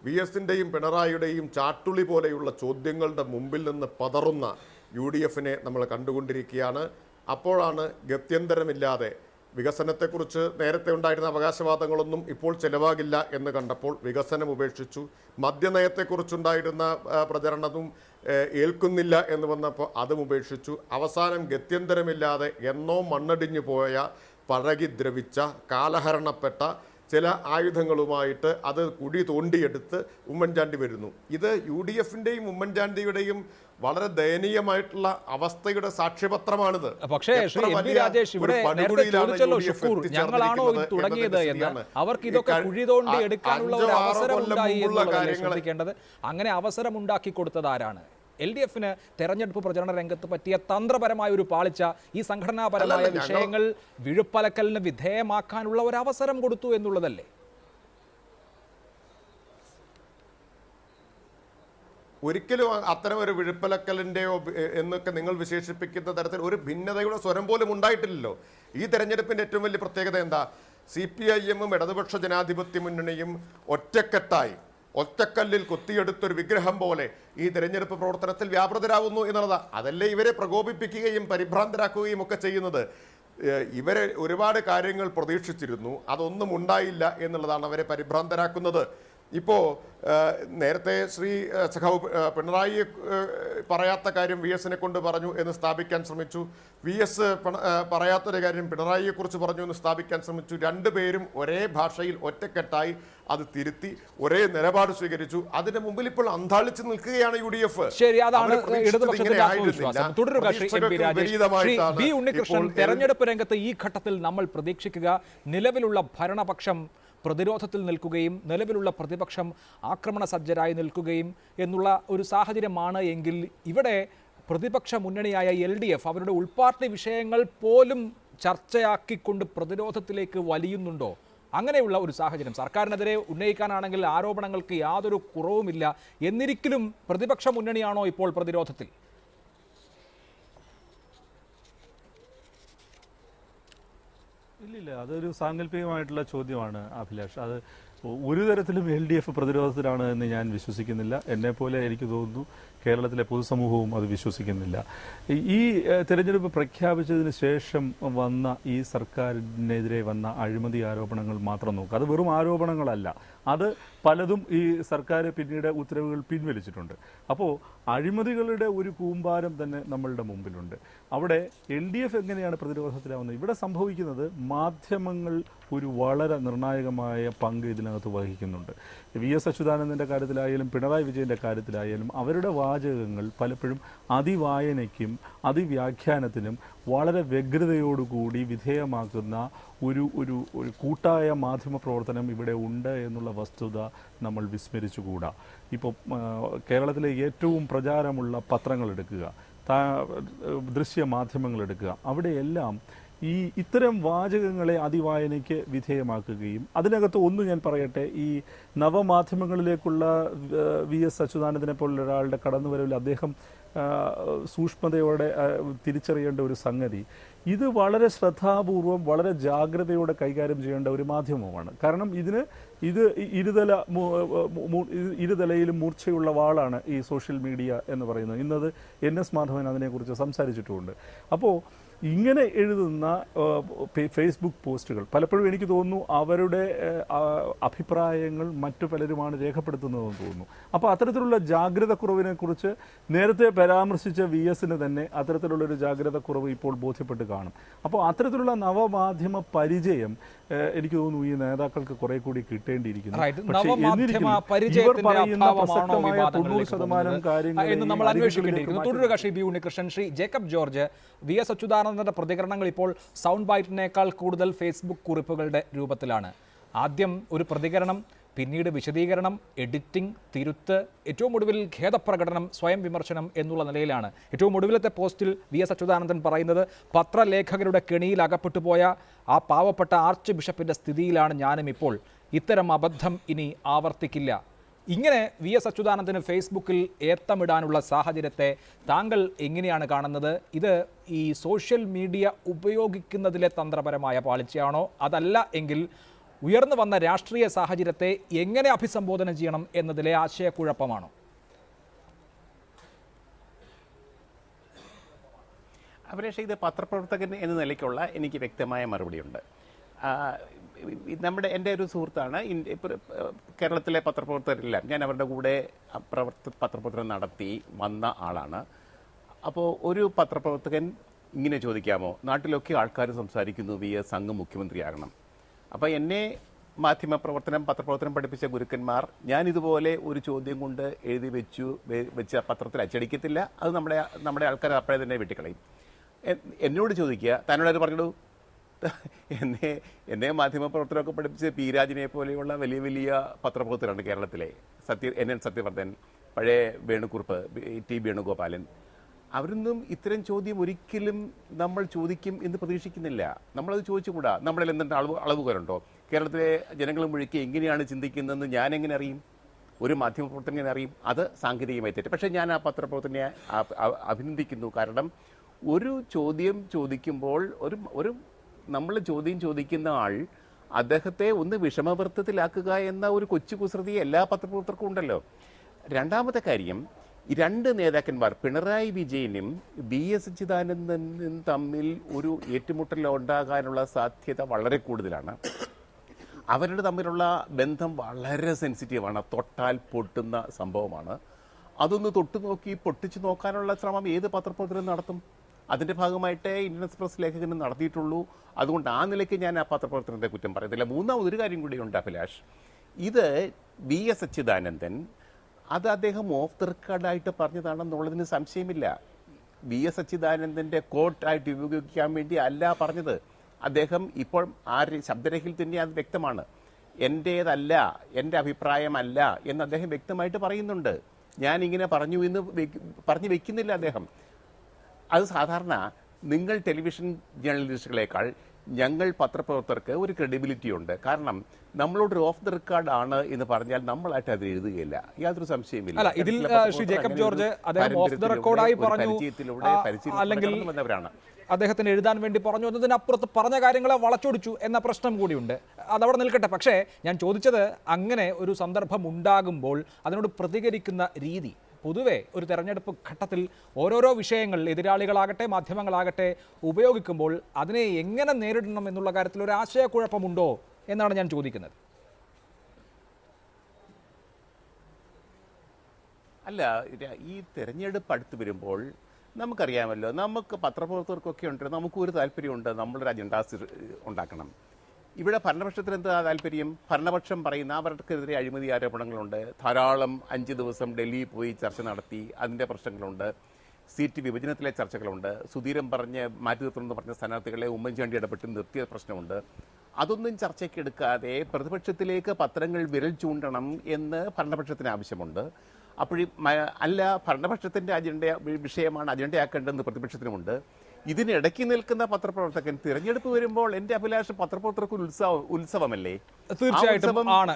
VSൻ്റെയും പിണറായിയുടെയും ചാട്ടുളി പോലെയുള്ള ചോദ്യങ്ങളുടെ മുമ്പിൽ നിന്ന് പതറുന്ന UDFനെ നമ്മൾ കണ്ടുകൊണ്ടിരിക്കുകയാണ്. അപ്പോഴാണ് ഗത്യന്തരമില്ലാതെ വികസനത്തെക്കുറിച്ച് നേരത്തെ ഉണ്ടായിരുന്ന അവകാശവാദങ്ങളൊന്നും ഇപ്പോൾ ചെലവാകില്ല എന്ന് കണ്ടപ്പോൾ വികസനം ഉപേക്ഷിച്ചു. മദ്യനയത്തെക്കുറിച്ചുണ്ടായിരുന്ന പ്രചരണവും ഏൽക്കുന്നില്ല എന്ന് വന്നപ്പോൾ അതും ഉപേക്ഷിച്ചു. അവസാനം ഗത്യന്തരമില്ലാതെ എന്നോ മണ്ണടിഞ്ഞു പോയ, പഴകി ദ്രവിച്ച, കാലഹരണപ്പെട്ട ചില ആയുധങ്ങളുമായിട്ട് അത് കുടി തോണ്ടിയെടുത്ത് ഉമ്മൻചാണ്ടി വരുന്നു. ഇത് UDFൻ്റെയും ഉമ്മൻചാണ്ടിയുടെയും വളരെ ദയനീയമായിട്ടുള്ള അവസ്ഥയുടെ സാക്ഷ്യപത്രമാണിത്. പക്ഷേ ശ്രീ എം പി രാജേഷ്, ഇവിടെ നേരത്തെ ചോദിച്ചല്ലോ ഷുക്കൂർ, ഞങ്ങളാണോ ഇത് തുടങ്ങിയത് എന്ന്. അവർക്ക് ഇതൊക്കെ കുഴി തോണ്ടി എടുക്കാനുള്ള ഒരു അവസരം ഉണ്ടായി എന്നുള്ളതല്ലേ ശ്രദ്ധിക്കേണ്ടത്? അങ്ങനെ അവസരം ഉണ്ടാക്കി കൊടുത്തത് ആരാണ്? LDFന് തെരഞ്ഞെടുപ്പ് പ്രചരണ രംഗത്ത് പറ്റിയ തന്ത്രപരമായ ഒരു പാളിച്ച, ഈ സംഘടനാപരമായ വിഷയങ്ങൾ വിഴുപ്പലക്കലിന് വിധേയമാക്കാനുള്ള ഒരു അവസരം കൊടുത്തു എന്നുള്ളതല്ലേ? ഒരിക്കലും അത്തരം ഒരു വിഴുപ്പലക്കലിൻ്റെയോ എന്നൊക്കെ നിങ്ങൾ വിശേഷിപ്പിക്കുന്ന തരത്തിൽ ഒരു ഭിന്നതയുടെ സ്വരം പോലും ഉണ്ടായിട്ടില്ലല്ലോ. ഈ തെരഞ്ഞെടുപ്പിൻ്റെ ഏറ്റവും വലിയ പ്രത്യേകത എന്താ? CPIM-ഉം ഇടതുപക്ഷ ജനാധിപത്യ മുന്നണിയും ഒറ്റക്കെട്ടായി, ഒറ്റക്കല്ലിൽ കൊത്തിയെടുത്തൊരു വിഗ്രഹം പോലെ ഈ തെരഞ്ഞെടുപ്പ് പ്രവർത്തനത്തിൽ വ്യാപൃതരാകുന്നു എന്നുള്ളതാണ്. അതല്ലേ ഇവരെ പ്രകോപിപ്പിക്കുകയും പരിഭ്രാന്തരാക്കുകയും ഒക്കെ ചെയ്യുന്നത്. ഇവരെ ഒരുപാട് കാര്യങ്ങൾ പ്രതീക്ഷിച്ചിരുന്നു, അതൊന്നും ഉണ്ടായില്ല എന്നുള്ളതാണ് അവരെ പരിഭ്രാന്തരാക്കുന്നത്. ഇപ്പോൾ നേരത്തെ ശ്രീ സഖാവ് പിണറായി പറയാത്ത കാര്യം VSനെ കൊണ്ട് പറഞ്ഞു എന്ന് സ്ഥാപിക്കാൻ ശ്രമിച്ചു. VS പറയാത്തൊരു കാര്യം പിണറായിയെക്കുറിച്ച് പറഞ്ഞു എന്ന് സ്ഥാപിക്കാൻ ശ്രമിച്ചു. രണ്ടുപേരും ഒരേ ഭാഷയിൽ ഒറ്റക്കെട്ടായി അത് തിരുത്തി ഒരേ നിലപാട് സ്വീകരിച്ചു. അതിന്റെ മുമ്പിൽ ഇപ്പോൾ അന്താളിച്ച് നിൽക്കുകയാണ് UDF. ശരി, അതാണ് ഇടതുപക്ഷത്തിന്റെ ആത്മവിശ്വാസം. തുടരുക Shri M P Rajesh. Shri B Unnikrishnan, തെരഞ്ഞെടുപ്പ് രംഗത്ത് ഈ ഘട്ടത്തിൽ നമ്മൾ പ്രതീക്ഷിക്കുക നിലവിലുള്ള ഭരണപക്ഷം പ്രതിരോധത്തിൽ നിൽക്കുകയും നിലവിലുള്ള പ്രതിപക്ഷം ആക്രമണ സജ്ജരായി നിൽക്കുകയും എന്നുള്ള ഒരു സാഹചര്യമാണ് എങ്കിൽ ഇവിടെ പ്രതിപക്ഷ മുന്നണിയായ LDF അവരുടെ ഉൾപാർട്ടി വിഷയങ്ങൾ പോലും ചർച്ചയാക്കിക്കൊണ്ട് പ്രതിരോധത്തിലേക്ക് വലിയുന്നുണ്ടോ? അങ്ങനെയുള്ള ഒരു സാഹചര്യം സർക്കാരിനെതിരെ ഉന്നയിക്കാനാണെങ്കിൽ ആരോപണങ്ങൾക്ക് യാതൊരു കുറവുമില്ല. എന്നിരിക്കലും പ്രതിപക്ഷ മുന്നണിയാണോ ഇപ്പോൾ പ്രതിരോധത്തിൽ? ഇല്ലില്ല, അതൊരു സാങ്കല്പികമായിട്ടുള്ള ചോദ്യമാണ് അഭിലാഷ്. അത് ഒരു തരത്തിലും LDF പ്രതിരോധത്തിലാണ് എന്ന് ഞാൻ വിശ്വസിക്കുന്നില്ല. എന്നെപ്പോലെ എനിക്ക് തോന്നുന്നു കേരളത്തിലെ പൊതുസമൂഹവും അത് വിശ്വസിക്കുന്നില്ല. ഈ തെരഞ്ഞെടുപ്പ് പ്രഖ്യാപിച്ചതിന് ശേഷം വന്ന ഈ സർക്കാരിനെതിരെ വന്ന അഴിമതി ആരോപണങ്ങൾ മാത്രം നോക്കുക. അത് വെറും ആരോപണങ്ങളല്ല, അത് പലതും ഈ സർക്കാർ പിന്നീട് ഉത്തരവുകൾ പിൻവലിച്ചിട്ടുണ്ട്. അപ്പോൾ അഴിമതികളുടെ ഒരു കൂമ്പാരം തന്നെ നമ്മളുടെ മുമ്പിലുണ്ട്. അവിടെ LDF എങ്ങനെയാണ് പ്രതിരോധത്തിലാവുന്നത്? ഇവിടെ സംഭവിക്കുന്നത് മാധ്യമങ്ങൾ ഒരു വളരെ നിർണായകമായ പങ്ക് ഇതിനകത്ത് വഹിക്കുന്നുണ്ട്. VS അച്യുതാനന്ദൻ്റെ കാര്യത്തിലായാലും പിണറായി വിജയൻ്റെ കാര്യത്തിലായാലും അവരുടെ വാചകങ്ങൾ പലപ്പോഴും അതിവായനയ്ക്കും അതിവ്യാഖ്യാനത്തിനും വളരെ വ്യഗ്രതയോടുകൂടി വിധേയമാക്കുന്ന ഒരു ഒരു ഒരു കൂട്ടായ മാധ്യമ പ്രവർത്തനം ഇവിടെ ഉണ്ട് എന്നുള്ള വസ്തുത നമ്മൾ വിസ്മരിച്ചുകൂടാ. ഇപ്പോൾ കേരളത്തിലെ ഏറ്റവും പ്രചാരമുള്ള പത്രങ്ങൾ എടുക്കുക, ദൃശ്യ മാധ്യമങ്ങൾ എടുക്കുക, അവിടെയെല്ലാം ഇത്തരം വാചകങ്ങളെ അതിവായനയ്ക്ക് വിധേയമാക്കുകയും അതിനകത്ത് ഒന്ന് ഞാൻ പറയട്ടെ, ഈ നവമാധ്യമങ്ങളിലേക്കുള്ള VS അച്യുതാനന്ദനെ പോലുള്ള ഒരാളുടെ കടന്നുവരവിൽ അദ്ദേഹം സൂക്ഷ്മതയോടെ തിരിച്ചറിയേണ്ട ഒരു സംഗതി, ഇത് വളരെ ശ്രദ്ധാപൂർവം വളരെ ജാഗ്രതയോടെ കൈകാര്യം ചെയ്യേണ്ട ഒരു മാധ്യമമാണ്. കാരണം ഇത് ഇരുതലയിലും മൂർച്ചയുള്ള വാളാണ് ഈ സോഷ്യൽ മീഡിയ എന്ന് പറയുന്നത്. ഇന്നത് NS മാധവൻ അതിനെക്കുറിച്ച് സംസാരിച്ചിട്ടുമുണ്ട്. അപ്പോൾ ഇങ്ങനെ എഴുതുന്ന ഫേസ്ബുക്ക് പോസ്റ്റുകൾ പലപ്പോഴും എനിക്ക് തോന്നുന്നു അവരുടെ അഭിപ്രായങ്ങൾ മറ്റു പലരുമാണ് രേഖപ്പെടുത്തുന്നതെന്ന് തോന്നുന്നു. അപ്പോൾ അത്തരത്തിലുള്ള ജാഗ്രത കുറവിനെക്കുറിച്ച് നേരത്തെ പരാമർശിച്ച VSന് തന്നെ അത്തരത്തിലുള്ളൊരു ജാഗ്രത കുറവ് ഇപ്പോൾ ബോധ്യപ്പെട്ട് കാണും. അപ്പോൾ അത്തരത്തിലുള്ള നവമാധ്യമ പരിചയം എനിക്ക് തോന്നുന്നു ഈ നേതാക്കൾക്ക് കുറെ കൂടി കിട്ടേണ്ടിയിരിക്കുന്നു. പക്ഷേ ഇവർ പറയുന്ന പ്രസക്തമായ 90% കാര്യങ്ങൾ തുടരുക. Shri B Unnikrishnan, Shri Jacob George, VS അച്യുതാനന്ദന്റെ പ്രതികരണങ്ങൾ ഇപ്പോൾ സൗണ്ട് ബൈറ്റിനേക്കാൾ കൂടുതൽ ഫേസ്ബുക്ക് കുറിപ്പുകളുടെ രൂപത്തിലാണ്. ആദ്യം ഒരു പ്രതികരണം, പിന്നീട് വിശദീകരണം, എഡിറ്റിംഗ്, തിരുത്ത്, ഏറ്റവും ഒടുവിൽ ഖേദപ്രകടനം, സ്വയം വിമർശനം എന്നുള്ള നിലയിലാണ്. ഏറ്റവും ഒടുവിലത്തെ പോസ്റ്റിൽ VS അച്യുതാനന്ദൻ പറയുന്നത്, പത്രലേഖകരുടെ കെണിയിൽ അകപ്പെട്ടു പോയ ആ പാവപ്പെട്ട ആർച്ച് ബിഷപ്പിൻ്റെ സ്ഥിതിയിലാണ് ഞാനും ഇപ്പോൾ. ഇത്തരം അബദ്ധം ഇനി ആവർത്തിക്കില്ല. ഇങ്ങനെ VS അച്യുതാനന്ദന് ഫേസ്ബുക്കിൽ ഏത്തമിടാനുള്ള സാഹചര്യത്തെ താങ്കൾ എങ്ങനെയാണ് കാണുന്നത്? ഇത് ഈ സോഷ്യൽ മീഡിയ ഉപയോഗിക്കുന്നതിലെ തന്ത്രപരമായ പാളിച്ചയാണോ, അതല്ല എങ്കിൽ ഉയർന്നു വന്ന രാഷ്ട്രീയ സാഹചര്യത്തെ എങ്ങനെ അഭിസംബോധന ചെയ്യണം എന്നതിലെ ആശയക്കുഴപ്പമാണോ? അഭിലാഷ്, ഇത് പത്രപ്രവർത്തകൻ എന്ന നിലയ്ക്കുള്ള എനിക്ക് വ്യക്തമായ മറുപടിയുണ്ട്. എൻ്റെ ഒരു സുഹൃത്താണ് കേരളത്തിലെ പത്രപ്രവർത്തകരെല്ലാം, ഞാൻ അവരുടെ കൂടെ പത്രപ്രവർത്തനം നടത്തി വന്ന ആളാണ്. അപ്പോൾ ഒരു പത്രപ്രവർത്തകൻ ഇങ്ങനെ ചോദിക്കാമോ, നാട്ടിലൊക്കെ ആൾക്കാർ സംസാരിക്കുന്നു VS അങ്ങ് മുഖ്യമന്ത്രിയാകണം. അപ്പോൾ എന്നെ പത്രപ്രവർത്തനം പഠിപ്പിച്ച ഗുരുക്കന്മാർ ഞാനിതുപോലെ ഒരു ചോദ്യം കൊണ്ട് എഴുതി വെച്ച പത്രത്തിൽ അച്ചടിക്കത്തില്ല, അത് നമ്മുടെ ആൾക്കാർ അപ്പോഴേ തന്നെ വെട്ടിക്കളയും. എന്നോട് ചോദിക്കുക, തന്നോട് പറഞ്ഞിടൂ, എന്നെ മാധ്യമപ്രവർത്തനമൊക്കെ പഠിപ്പിച്ച് P രാജിനെ പോലെയുള്ള വലിയ വലിയ പത്രപ്രവർത്തകരാണ് കേരളത്തിലെ. NN സത്യവർദ്ധൻ, പഴയ വേണുകുറുപ്പ്, T വേണുഗോപാലൻ, അവരൊന്നും ഇത്തരം ചോദ്യം ഒരിക്കലും നമ്മൾ ചോദിക്കും എന്ന് പ്രതീക്ഷിക്കുന്നില്ല. നമ്മളത് ചോദിച്ചുകൂടാ. നമ്മളിൽ എന്തെങ്കിലും അളവുകരുണ്ടോ? കേരളത്തിലെ ജനങ്ങൾ മുഴുക്കി എങ്ങനെയാണ് ചിന്തിക്കുന്നതെന്ന് ഞാൻ എങ്ങനെ അറിയും? ഒരു മാധ്യമപ്രവർത്തകനെ അറിയും? അത് സാങ്കേതികമായി തെറ്റ്. പക്ഷേ ഞാൻ ആ പത്രപ്രവർത്തനെ അഭിനന്ദിക്കുന്നു. കാരണം ഒരു ചോദ്യം ചോദിക്കുമ്പോൾ നമ്മൾ ചോദ്യം ചോദിക്കുന്ന ആൾ അദ്ദേഹത്തെ ഒന്ന് വിഷമവൃത്തത്തിലാക്കുക എന്ന ഒരു കൊച്ചു കുസൃതി എല്ലാ പത്രപ്രവർത്തകർക്കും ഉണ്ടല്ലോ. രണ്ടാമത്തെ കാര്യം, ഈ രണ്ട് നേതാക്കന്മാർ പിണറായി വിജയനും VS അച്യുതാനന്ദനും തമ്മിൽ ഒരു ഏറ്റുമുട്ടൽ ഉണ്ടാകാനുള്ള സാധ്യത വളരെ കൂടുതലാണ്. അവരുടെ തമ്മിലുള്ള ബന്ധം വളരെ സെൻസിറ്റീവാണ്, തൊട്ടാൽ പൊട്ടുന്ന സംഭവമാണ്. അതൊന്ന് തൊട്ടു നോക്കി പൊട്ടിച്ചു നോക്കാനുള്ള ശ്രമം ഏത് പത്രപ്രവർത്തകരും നടത്തും? അതിൻ്റെ ഭാഗമായിട്ട് ഇന്ത്യൻ എക്സ്പ്രസ് ലേഖകനും നടത്തിയിട്ടുള്ളൂ. അതുകൊണ്ട് ആ നിലയ്ക്ക് ഞാൻ ആ പത്രപ്രവർത്തനത്തെ കുറ്റം പറയത്തില്ല. മൂന്നാമതൊരു കാര്യം കൂടിയുണ്ട് അഭിലാഷ്, ഇത് VS അച്യുതാനന്ദൻ അത് അദ്ദേഹം ഓഫ് ദ റെക്കോർഡായിട്ട് പറഞ്ഞതാണെന്നുള്ളതിന് സംശയമില്ല. VS അച്യുതാനന്ദൻ്റെ കോട്ടായിട്ട് ഉപയോഗിക്കാൻ വേണ്ടി അല്ല പറഞ്ഞത്. അദ്ദേഹം ഇപ്പോൾ ശബ്ദരേഖയിൽ തന്നെ അത് വ്യക്തമാണ്. എൻ്റേതല്ല, എൻ്റെ അഭിപ്രായമല്ല എന്ന് അദ്ദേഹം വ്യക്തമായിട്ട് പറയുന്നുണ്ട്. ഞാനിങ്ങനെ പറഞ്ഞു എന്ന് പറഞ്ഞു വെക്കുന്നില്ല അദ്ദേഹം. അത് സാധാരണ നിങ്ങൾ ടെലിവിഷൻ ജേർണലിസ്റ്റുകളേക്കാൾ ഞങ്ങൾ പത്രപ്രവർത്തകർക്ക് ഒരു ക്രെഡിബിലിറ്റി ഉണ്ട്. കാരണം നമ്മളോട് ഓഫ് ദ റെക്കോർഡ് ആണ് എന്ന് പറഞ്ഞാൽ നമ്മളായിട്ട് അത് എഴുതുകയില്ല, യാതൊരു സംശയമില്ല. ഇതിൽ ശ്രീ ജേക്കബ് ജോർജ് അദ്ദേഹം ഓഫ് ദ റെക്കോർഡായി പറഞ്ഞു, അല്ലെങ്കിൽ അദ്ദേഹത്തിന് എഴുതാൻ വേണ്ടി പറഞ്ഞു എന്നതിനപ്പുറത്ത് പറഞ്ഞ കാര്യങ്ങളെ വളച്ചൊടിച്ചു എന്ന പ്രശ്നം കൂടിയുണ്ട്. അതവിടെ നിൽക്കട്ടെ. പക്ഷേ ഞാൻ ചോദിച്ചത്, അങ്ങനെ ഒരു സന്ദർഭം ഉണ്ടാകുമ്പോൾ അതിനോട് പ്രതികരിക്കുന്ന രീതി, പൊതുവെ ഒരു തെരഞ്ഞെടുപ്പ് ഘട്ടത്തിൽ ഓരോരോ വിഷയങ്ങൾ എതിരാളികളാകട്ടെ മാധ്യമങ്ങളാകട്ടെ ഉപയോഗിക്കുമ്പോൾ അതിനെ എങ്ങനെ നേരിടണം എന്നുള്ള കാര്യത്തിൽ ഒരു ആശയക്കുഴപ്പമുണ്ടോ എന്നാണ് ഞാൻ ചോദിക്കുന്നത്. അല്ല, ഈ തെരഞ്ഞെടുപ്പ് അടുത്ത് വരുമ്പോൾ നമുക്കറിയാമല്ലോ, നമുക്ക് പത്രപ്രവർത്തകർക്കൊക്കെ ഉണ്ട്, നമുക്കൊരു താല്പര്യമുണ്ട്, നമ്മളൊരു അജണ്ടാസ് ഉണ്ടാക്കണം. ഇവിടെ ഭരണപക്ഷത്തിന് എന്താ താല്പര്യം? ഭരണപക്ഷം പറയുന്ന അവർക്കെതിരെ അഴിമതി ആരോപണങ്ങളുണ്ട്, ധാരാളം 5 ദിവസം ഡൽഹി പോയി ചർച്ച നടത്തി, അതിൻ്റെ പ്രശ്നങ്ങളുണ്ട്, സീറ്റ് വിഭജനത്തിലെ ചർച്ചകളുണ്ട്, സുധീരൻ മാറ്റി നിർത്തണമെന്ന് പറഞ്ഞ സ്ഥാനാർത്ഥികളെ ഉമ്മൻചാണ്ടി ഇടപെട്ട് നിർത്തിയ പ്രശ്നമുണ്ട്. അതൊന്നും ചർച്ചയ്ക്ക് എടുക്കാതെ പ്രതിപക്ഷത്തിലേക്ക് പത്രങ്ങൾ വിരൽ ചൂണ്ടണം എന്ന് ഭരണപക്ഷത്തിന് ആവശ്യമുണ്ട്. അപ്പോഴും അല്ല, ഭരണപക്ഷത്തിൻ്റെ വിഷയമാണ് അജണ്ടയാക്കേണ്ടതെന്ന് പ്രതിപക്ഷത്തിനുമുണ്ട്. ഇതിനിടയ്ക്ക് നിൽക്കുന്ന പത്രപ്രവർത്തകൻ തിരഞ്ഞെടുപ്പ് വരുമ്പോൾ എൻ്റെ അഭിലാഷം പത്രപ്രവർത്തകർക്ക് ഒരു ഉത്സവമല്ലേ? തീർച്ചയായിട്ടും ആണ്.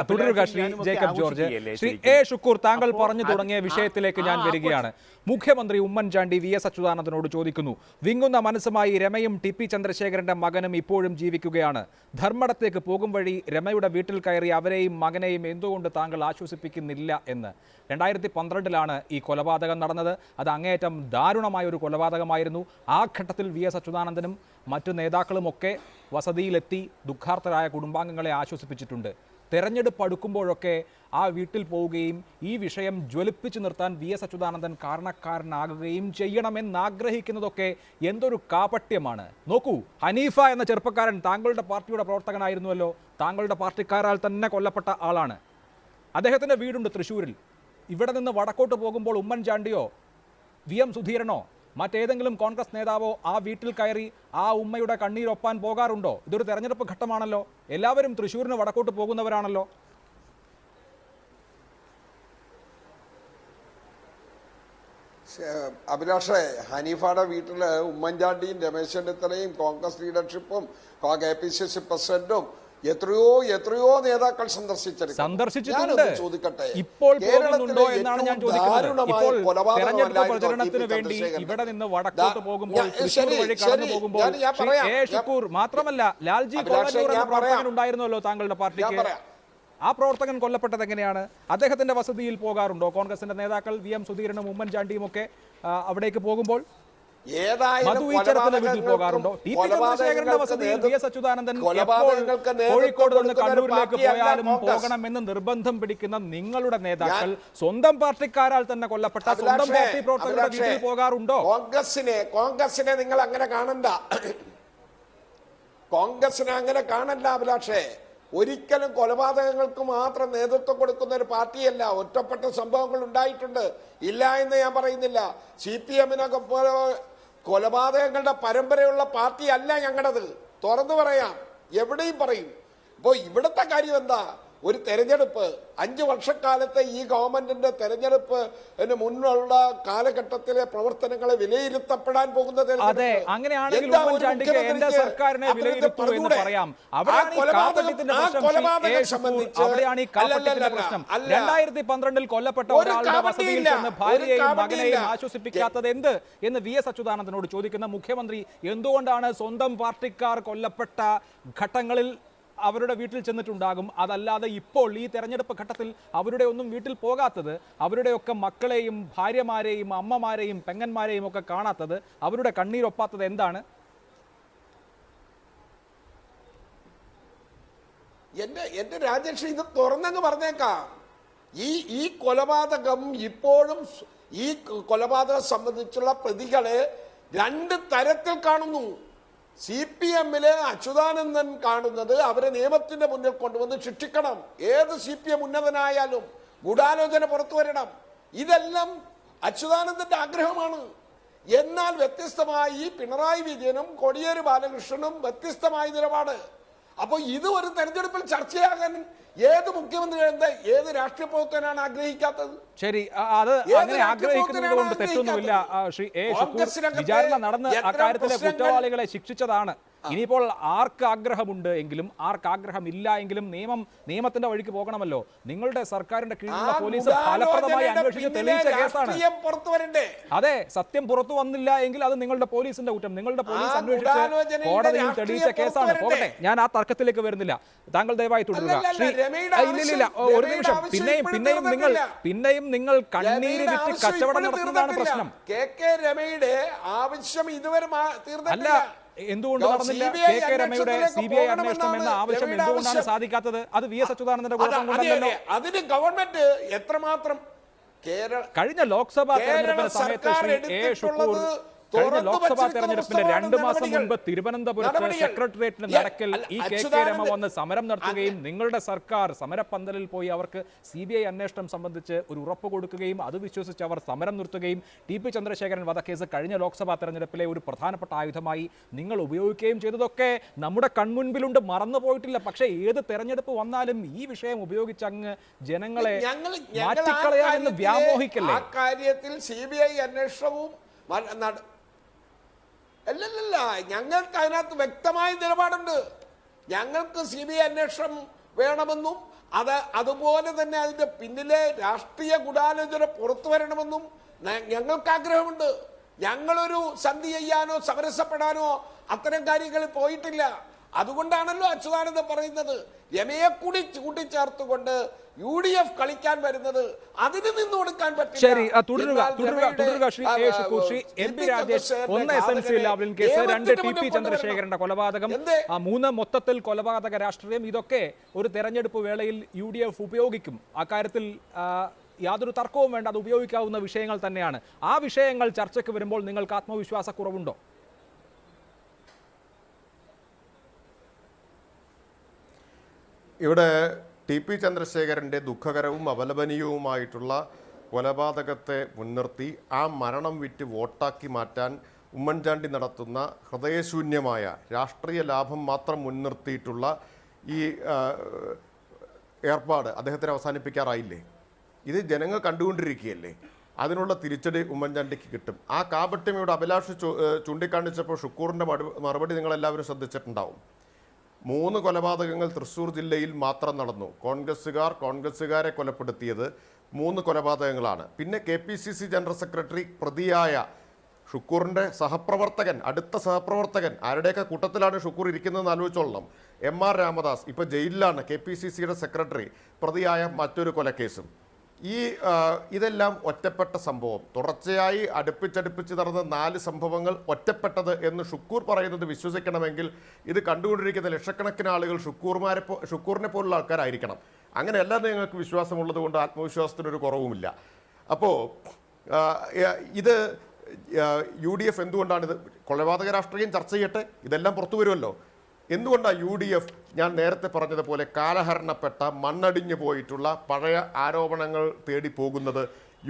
തുടരുക ശ്രീ ജേക്കബ് ജോർജ്. ശ്രീ എ ഷുക്കൂർ, താങ്കൾ പറഞ്ഞു തുടങ്ങിയ വിഷയത്തിലേക്ക് ഞാൻ വരികയാണ്. മുഖ്യമന്ത്രി ഉമ്മൻചാണ്ടി VS അച്യുതാനന്ദനോട് ചോദിക്കുന്നു, വിങ്ങുന്ന മനസ്സുമായി രമയും ടി പി ചന്ദ്രശേഖരന്റെ മകനും ഇപ്പോഴും ജീവിക്കുകയാണ്. ധർമ്മടത്തേക്ക് പോകും വഴി രമയുടെ വീട്ടിൽ കയറി അവരെയും മകനെയും എന്തുകൊണ്ട് താങ്കൾ ആശ്വസിപ്പിക്കുന്നില്ല എന്ന്. 2012 ഈ കൊലപാതകം നടന്നത്. അത് അങ്ങേയറ്റം ദാരുണമായ ഒരു കൊലപാതകമായിരുന്നു. ആ ഘട്ടത്തിൽ VS അച്യുതാനന്ദനും മറ്റു നേതാക്കളുമൊക്കെ വസതിയിലെത്തി ദുഃഖാർത്തരായ കുടുംബാംഗങ്ങളെ ആശ്വസിപ്പിച്ചിട്ടുണ്ട്. തെരഞ്ഞെടുപ്പ് അടുക്കുമ്പോഴൊക്കെ ആ വീട്ടിൽ പോവുകയും ഈ വിഷയം ജ്വലിപ്പിച്ചു നിർത്താൻ VS അച്യുതാനന്ദൻ കാരണക്കാരനാകുകയും ചെയ്യണമെന്നാഗ്രഹിക്കുന്നതൊക്കെ എന്തൊരു കാപട്യമാണ്. നോക്കൂ, ഹനീഫ എന്ന ചെറുപ്പക്കാരൻ താങ്കളുടെ പാർട്ടിയുടെ പ്രവർത്തകനായിരുന്നുവല്ലോ. താങ്കളുടെ പാർട്ടിക്കാരാൽ തന്നെ കൊല്ലപ്പെട്ട ആളാണ്. അദ്ദേഹത്തിൻ്റെ വീടുണ്ട് തൃശ്ശൂരിൽ. ഇവിടെ നിന്ന് വടക്കോട്ട് പോകുമ്പോൾ ഉമ്മൻചാണ്ടിയോ VM സുധീരനോ മറ്റേതെങ്കിലും കോൺഗ്രസ് നേതാവോ ആ വീട്ടിൽ കയറി ആ ഉമ്മയുടെ കണ്ണീരൊപ്പാൻ പോകാറുണ്ടോ? ഇതൊരു തെരഞ്ഞെടുപ്പ് ഘട്ടമാണല്ലോ. എല്ലാവരും തൃശ്ശൂരിന് വടക്കോട്ട് പോകുന്നവരാണല്ലോ. അഭിലാഷേ, ഹനീഫയുടെ വീട്ടിൽ ഉമ്മൻചാണ്ടിയും രമേശ് ചെന്നിത്തലയും കോൺഗ്രസ് ലീഡർഷിപ്പും KPCC പ്രസിഡന്റും എത്രയോ നേതാക്കൾ സന്ദർശിച്ചിട്ടുണ്ട്. ചോദിക്കട്ടെ, ഇപ്പോൾ പോകുന്നുണ്ടോ എന്നാണ് ഞാൻ ചോദിക്കുന്നത്. ഇപ്പോൾ തെരഞ്ഞെടുപ്പ് പ്രചരണത്തിന് വേണ്ടി ഇവിടെ നിന്ന് വടക്കോട്ട് പോകുമ്പോൾ തൃശ്ശൂർ വഴി കടന്നു പോകുമ്പോൾ ഷുക്കൂർ മാത്രമല്ല, ലാൽജി കോളന്നൂർ എന്ന പ്രവർത്തകൻ ഉണ്ടായിരുന്നല്ലോ താങ്കളുടെ പാർട്ടിക്ക്. ആ പ്രവർത്തകൻ കൊല്ലപ്പെട്ടത് എങ്ങനെയാണ്? അദ്ദേഹത്തിന്റെ വസതിയിൽ പോകാറുണ്ടോ കോൺഗ്രസിന്റെ നേതാക്കൾ? VM സുധീരനും ഉമ്മൻചാണ്ടിയും ഒക്കെ അവിടേക്ക് പോകുമ്പോൾ വീട്ടിൽ പോകാറുണ്ടോ? ടി പി ചന്ദ്രശേഖരന്റെ വസതിയിൽ VS അച്യുതാനന്ദൻ കോഴിക്കോട് നിന്ന് കണ്ണൂരിലേക്ക് പോയാലും പോകണമെന്ന് നിർബന്ധം പിടിക്കുന്ന നിങ്ങളുടെ നേതാക്കൾ സ്വന്തം പാർട്ടിക്കാരാൽ തന്നെ കൊല്ലപ്പെട്ട സ്വന്തം പാർട്ടി പ്രവർത്തകരുടെ വീട്ടിൽ പോകാറുണ്ടോ? കോൺഗ്രസിനെ നിങ്ങൾ അങ്ങനെ കാണണ്ട. കോൺഗ്രസിനെ അങ്ങനെ കാണണ്ട അഭിലാഷേ. ഒരിക്കലും കൊലപാതകങ്ങൾക്ക് മാത്രം നേതൃത്വം കൊടുക്കുന്ന ഒരു പാർട്ടിയല്ല. ഒറ്റപ്പെട്ട സംഭവങ്ങൾ ഉണ്ടായിട്ടുണ്ട്, ഇല്ല എന്ന് ഞാൻ പറയുന്നില്ല. CPM-നൊക്കെ പോലെ കൊലപാതകങ്ങളുടെ പരമ്പരയുള്ള പാർട്ടിയല്ല ഞങ്ങളുടേത്. തുറന്നു പറയാം, എവിടെയും പറയും. ഇപ്പോൾ ഇവിടുത്തെ കാര്യം എന്താ? ഒരു തെരഞ്ഞെടുപ്പ് 5 വർഷക്കാലത്തെ ഈ ഗവൺമെന്റിന്റെ തെരഞ്ഞെടുപ്പിന് മുന്നുള്ള കാലഘട്ടത്തിലെ പ്രവർത്തനങ്ങളെ വിലയിരുത്തപ്പെടാൻ പോകുന്നത്. അതെ, അങ്ങനെയാണെങ്കിൽ ഉമ്മൻചാണ്ടിക്ക് എന്റെ സർക്കാരിനെ വിലയിരുത്തൂ എന്ന് പറയാം. അവിടെയാണ് ഈ കാപട്യത്തിന്റെ പ്രശ്നം. 2012 കൊല്ലപ്പെട്ട ഒരാളുടെ വസതിയിൽ ചെന്ന് ഭാര്യയെയും മകനെയും ആശ്വസിപ്പിക്കാത്തത് എന്ത് എന്ന് VS അച്യുതാനന്ദനോട് ചോദിക്കുന്ന മുഖ്യമന്ത്രി എന്തുകൊണ്ടാണ് സ്വന്തം പാർട്ടിക്കാർ കൊല്ലപ്പെട്ട ഘട്ടങ്ങളിൽ അവരുടെ വീട്ടിൽ ചെന്നിട്ടുണ്ടാകും, അതല്ലാതെ ഇപ്പോൾ ഈ തെരഞ്ഞെടുപ്പ് ഘട്ടത്തിൽ അവരുടെ ഒന്നും വീട്ടിൽ പോകാത്തത്, അവരുടെയൊക്കെ മക്കളെയും ഭാര്യമാരെയും അമ്മമാരെയും പെങ്ങന്മാരെയും ഒക്കെ കാണാത്തത്, അവരുടെ കണ്ണീരൊപ്പാത്തത് എന്താണ്? എന്റെ രാജേഷ്, ഇത് തുറന്നങ്ങ് പറഞ്ഞേക്കാം. ഈ കൊലപാതകം ഇപ്പോഴും ഈ കൊലപാതകം സംബന്ധിച്ചുള്ള പ്രതികളെ 2 തരത്തിൽ കാണുന്നു. CPM-ലെ അച്യുതാനന്ദൻ കാണുന്നത് അവരെ നിയമത്തിന്റെ മുന്നിൽ കൊണ്ടുവന്ന് ശിക്ഷിക്കണം. ഏത് CPM ഉന്നതനായാലും ഗൂഢാലോചന പുറത്തു വരണം. ഇതെല്ലാം അച്യുതാനന്ദന്റെ ആഗ്രഹമാണ്. എന്നാൽ വ്യത്യസ്തമായി പിണറായി വിജയനും കോടിയേരി ബാലകൃഷ്ണനും വ്യത്യസ്തമായ നിലപാട്. അപ്പോൾ ഇത് ഒരു തെരഞ്ഞെടുപ്പിൽ ചർച്ചയാകാൻ ഏത് മുഖ്യമന്ത്രി, ഏത് രാഷ്ട്രീയ പ്രവർത്തകനാണ് ആഗ്രഹിക്കാത്തത്? ശരി, അത് അങ്ങനെ ആഗ്രഹിക്കുന്നത് കൊണ്ട് തെറ്റൊന്നുമില്ല. ശ്രീ എ ഷുക്കൂർ, വിചാരണ നടന്ന് അക്കാര്യത്തിലെ കുറ്റവാളികളെ ശിക്ഷിച്ചതാണ്. ഇനിയിപ്പോൾ ആർക്ക് ആഗ്രഹമുണ്ട് എങ്കിലും ആർക്ക് ആഗ്രഹമില്ല എങ്കിലും നിയമത്തിന്റെ വഴിക്ക് പോകണമല്ലോ. നിങ്ങളുടെ സർക്കാരിന്റെ കീഴിലുള്ള പോലീസ് ഫലപ്രദമായി അന്വേഷിച്ച് തെളിയിച്ച കേസാണ്. അതെ, സത്യം പുറത്തു വന്നില്ല എങ്കിൽ അത് നിങ്ങളുടെ പോലീസിന്റെ കുറ്റം. നിങ്ങളുടെ പോലീസ് അന്വേഷിച്ച് കോടതിയിൽ തെളിയിച്ച കേസാണ്. പോകട്ടെ, ഞാൻ ആ തർക്കത്തിലേക്ക് വരുന്നില്ല. താങ്കൾ ദയവായി തുടരുക. ഇല്ലില്ല, ഒരു നിമിഷം. പിന്നെയും നിങ്ങൾ കണ്ണീര് വിറ്റ് കച്ചവടം നടത്തുന്നതാണ് പ്രശ്നം. രമയുടെ ആവശ്യം ഇതുവരെ അല്ല, എന്തുകൊണ്ട് നടന്നില്ല? രമയുടെ CBI അന്വേഷണം എന്ന ആവശ്യം എന്തുകൊണ്ടാണ് സാധിക്കാത്തത്? അത് VS അച്യുതാനന്ദന്റെ കുഴപ്പം കൊണ്ടല്ലോ. അതിന് ഗവൺമെന്റ് എത്രമാത്രം കഴിഞ്ഞ ലോക്സഭാ തെരഞ്ഞെടുപ്പിന്റെ സമയത്ത് ശ്രീ എ ഷുക്കൂർ കഴിഞ്ഞ ലോക്സഭാ തെരഞ്ഞെടുപ്പിന്റെ 2 മാസം മുൻപ് തിരുവനന്തപുരത്ത് സെക്രട്ടേറിയറ്റിന് നടക്കൽ ഈ KK രമ വന്ന് സമരം നടത്തുകയും നിങ്ങളുടെ സർക്കാർ സമരപ്പന്തലിൽ പോയി അവർക്ക് CBI അന്വേഷണം സംബന്ധിച്ച് ഒരു ഉറപ്പ് കൊടുക്കുകയും അത് വിശ്വസിച്ച് അവർ സമരം നിർത്തുകയും ടി പി ചന്ദ്രശേഖരൻ വധക്കേസ് കഴിഞ്ഞ ലോക്സഭാ തെരഞ്ഞെടുപ്പിലെ ഒരു പ്രധാനപ്പെട്ട ആയുധമായി നിങ്ങൾ ഉപയോഗിക്കുകയും ചെയ്തതൊക്കെ നമ്മുടെ കൺമുൻപിലുണ്ട്, മറന്നുപോയിട്ടില്ല. പക്ഷേ ഏത് തെരഞ്ഞെടുപ്പ് വന്നാലും ഈ വിഷയം ഉപയോഗിച്ച് അങ്ങ് ജനങ്ങളെ മാറ്റിക്കളയാമെന്ന് വ്യാമോഹിക്കല്ലേ? ആ കാര്യത്തിൽ CBI അന്വേഷണവും അല്ലല്ല, ഞങ്ങൾക്ക് അതിനകത്ത് വ്യക്തമായ നിലപാടുണ്ട്. ഞങ്ങൾക്ക് CBI അന്വേഷണം വേണമെന്നും അതുപോലെ തന്നെ അതിന്റെ പിന്നിലെ രാഷ്ട്രീയ ഗൂഢാലോചന പുറത്തു വരണമെന്നും ഞങ്ങൾക്ക് ആഗ്രഹമുണ്ട്. ഞങ്ങളൊരു സന്ധി ചെയ്യാനോ സമരസപ്പെടാനോ അത്തരം കാര്യങ്ങളിൽ പോയിട്ടില്ല. അതുകൊണ്ടാണല്ലോ അച്യുതാനന്ദൻ പറയുന്നത് രമയെ കൂടി കൂട്ടിച്ചേർത്തുകൊണ്ട് UDF കളിക്കാൻ വരുന്നത്. അതിന് നിന്ന് കൊടുക്കാൻ പറ്റില്ല. ശരി, തുടരുക Shri A. Shukkur. Shri LB Rajesh, 1 SNC Lavalin case, 2 TP ചന്ദ്രശേഖരന്റെ കൊലപാതകം, 3 മൊത്തത്തിൽ കൊലപാതക രാഷ്ട്രീയം, ഇതൊക്കെ ഒരു തെരഞ്ഞെടുപ്പ് വേളയിൽ UDF ഉപയോഗിക്കും. അക്കാര്യത്തിൽ യാതൊരു തർക്കവും വേണ്ട, അത് ഉപയോഗിക്കാവുന്ന വിഷയങ്ങൾ തന്നെയാണ്. ആ വിഷയങ്ങൾ ചർച്ചയ്ക്ക് വരുമ്പോൾ നിങ്ങൾക്ക് ആത്മവിശ്വാസക്കുറവുണ്ടോ? ഇവിടെ TP ചന്ദ്രശേഖരൻ്റെ ദുഃഖകരവും അപലപനീയവുമായിട്ടുള്ള കൊലപാതകത്തെ മുൻനിർത്തി ആ മരണം വിറ്റ് വോട്ടാക്കി മാറ്റാൻ ഉമ്മൻചാണ്ടി നടത്തുന്ന ഹൃദയശൂന്യമായ രാഷ്ട്രീയ ലാഭം മാത്രം മുൻനിർത്തിയിട്ടുള്ള ഈ ഏർപ്പാട് അദ്ദേഹത്തിന് അവസാനിപ്പിക്കാറായില്ലേ? ഇത് ജനങ്ങൾ കണ്ടുകൊണ്ടിരിക്കുകയല്ലേ? അതിനുള്ള തിരിച്ചടി ഉമ്മൻചാണ്ടിക്ക് കിട്ടും. ആ കാപട്യം ഇവിടെ അഭിലാഷ് ചൂണ്ടിക്കാണിച്ചപ്പോൾ ഷുക്കൂറിൻ്റെ മറുപടി നിങ്ങളെല്ലാവരും ശ്രദ്ധിച്ചിട്ടുണ്ടാവും. 3 കൊലപാതകങ്ങൾ തൃശ്ശൂർ ജില്ലയിൽ മാത്രം നടന്നു. കോൺഗ്രസ്സുകാരെ കൊലപ്പെടുത്തിയത് 3 കൊലപാതകങ്ങളാണ്. പിന്നെ KPCC ജനറൽ സെക്രട്ടറി പ്രതിയായ ഷുക്കൂറിൻ്റെ സഹപ്രവർത്തകൻ, അടുത്ത സഹപ്രവർത്തകൻ, ആരുടെയൊക്കെ കൂട്ടത്തിലാണ് ഷുക്കൂർ ഇരിക്കുന്നതെന്ന് ആലോചിച്ചോളണം, MR രാമദാസ് ഇപ്പോൾ ജയിലിലാണ്, KPCCയുടെ സെക്രട്ടറി, പ്രതിയായ മറ്റൊരു കൊലക്കേസും. ഇതെല്ലാം ഒറ്റപ്പെട്ട സംഭവം. തുടർച്ചയായി അടുപ്പിച്ചടുപ്പിച്ച് നടന്ന 4 സംഭവങ്ങൾ ഒറ്റപ്പെട്ടത് എന്ന് ഷുക്കൂർ പറയുന്നത് വിശ്വസിക്കണമെങ്കിൽ ഇത് കണ്ടുകൊണ്ടിരിക്കുന്ന ലക്ഷക്കണക്കിന് ആളുകൾ ഷുക്കൂറിനെ പോലുള്ള ആൾക്കാരായിരിക്കണം. അങ്ങനെയല്ല നിങ്ങൾക്ക് വിശ്വാസമുള്ളത് കൊണ്ട് ആത്മവിശ്വാസത്തിനൊരു കുറവുമില്ല. അപ്പോൾ ഇത് UDF എന്തുകൊണ്ടാണിത്? കൊലപാതക രാഷ്ട്രീയം ചർച്ച ചെയ്യട്ടെ, ഇതെല്ലാം പുറത്തു വരുമല്ലോ. എന്തുകൊണ്ടാണ് UDF ഞാൻ നേരത്തെ പറഞ്ഞതുപോലെ കാലഹരണപ്പെട്ട മണ്ണടിഞ്ഞു പോയിട്ടുള്ള പഴയ ആരോപണങ്ങൾ തേടി പോകുന്നത്?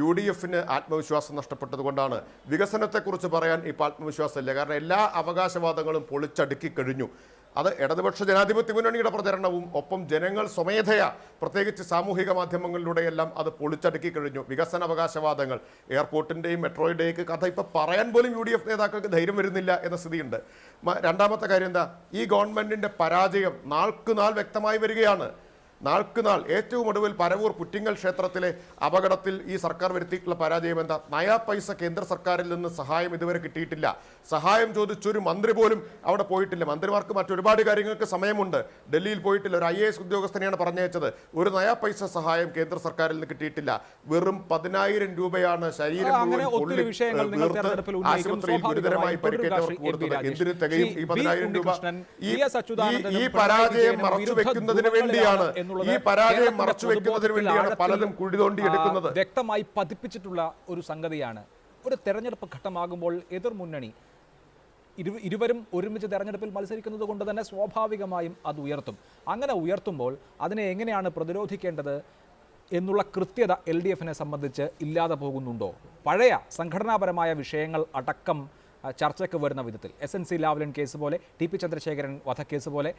UDFന് ആത്മവിശ്വാസം നഷ്ടപ്പെട്ടത് കൊണ്ടാണ്. വികസനത്തെക്കുറിച്ച് പറയാൻ ഇപ്പോൾ ആത്മവിശ്വാസമില്ല. കാരണം എല്ലാ അവകാശവാദങ്ങളും പൊളിച്ചടുക്കി കഴിഞ്ഞു. അത് ഇടതുപക്ഷ ജനാധിപത്യ മുന്നണിയുടെ പ്രചരണവും ഒപ്പം ജനങ്ങൾ സ്വമേധയാ പ്രത്യേകിച്ച് സാമൂഹിക മാധ്യമങ്ങളിലൂടെയെല്ലാം അത് പൊളിച്ചടുക്കി കഴിഞ്ഞു. വികസന അവകാശവാദങ്ങൾ, എയർപോർട്ടിൻ്റെയും മെട്രോയുടെയൊക്കെ കഥ ഇപ്പം പറയാൻ പോലും UDF നേതാക്കൾക്ക് ധൈര്യം വരുന്നില്ല എന്ന സ്ഥിതിയുണ്ട്. രണ്ടാമത്തെ കാര്യം എന്താ? ഈ ഗവൺമെൻറ്റിൻ്റെ പരാജയം നാൾക്ക് നാൾ വ്യക്തമായി വരികയാണ്. നാൾക്ക് നാൾ ഏറ്റവും ഒടുവിൽ പരവൂർ പുറ്റിങ്ങൽ ക്ഷേത്രത്തിലെ അപകടത്തിൽ ഈ സർക്കാർ വരുത്തിയിട്ടുള്ള പരാജയം എന്താ? നയാ പൈസ കേന്ദ്ര സർക്കാരിൽ നിന്ന് സഹായം ഇതുവരെ കിട്ടിയിട്ടില്ല. സഹായം ചോദിച്ചൊരു മന്ത്രി പോലും അവിടെ പോയിട്ടില്ല. മന്ത്രിമാർക്ക് മറ്റൊരുപാട് കാര്യങ്ങൾക്ക് സമയമുണ്ട്. ഡൽഹിയിൽ പോയിട്ടില്ല. ഒരു IAS ഉദ്യോഗസ്ഥനെയാണ് പറഞ്ഞയച്ചത്. ഒരു നയാ പൈസ സഹായം കേന്ദ്ര സർക്കാരിൽ നിന്ന് കിട്ടിയിട്ടില്ല. വെറും 10,000 രൂപയാണ് ശരീരം ആശുപത്രിയിൽ ഗുരുതരമായി പരിക്കേറ്റവർക്ക് കൊടുത്തത്. എന്തിന് തികയും ഈ 10,000 രൂപ? ഈ പരാജയം മറച്ചു വെക്കുന്നതിന് വേണ്ടിയാണ് പലരും കുഴി തോണ്ടി എടുക്കുന്നത്. വ്യക്തമായി പതിപ്പിച്ചിട്ടുള്ള ഒരു സംഗതിയാണ്. ഒരു തെരഞ്ഞെടുപ്പ് ഘട്ടമാകുമ്പോൾ എതിർ മുന്നണി ഇരുവരും ഒരുമിച്ച് തെരഞ്ഞെടുപ്പിൽ മത്സരിക്കുന്നത് കൊണ്ട് തന്നെ സ്വാഭാവികമായും അത് ഉയർത്തും. അങ്ങനെ ഉയർത്തുമ്പോൾ അതിനെ എങ്ങനെയാണ് പ്രതിരോധിക്കേണ്ടത് എന്നുള്ള കൃത്യത LDFനെ സംബന്ധിച്ച് ഇല്ലാതെ പോകുന്നുണ്ടോ? പഴയ സംഘടനാപരമായ വിഷയങ്ങൾ അടക്കം ചർച്ചയ്ക്ക് വരുന്ന വിധത്തിൽ SNC ലാവ്ലിൻ കേസ് പോലെ, TP ചന്ദ്രശേഖരൻ വധക്കേസ് പോലെ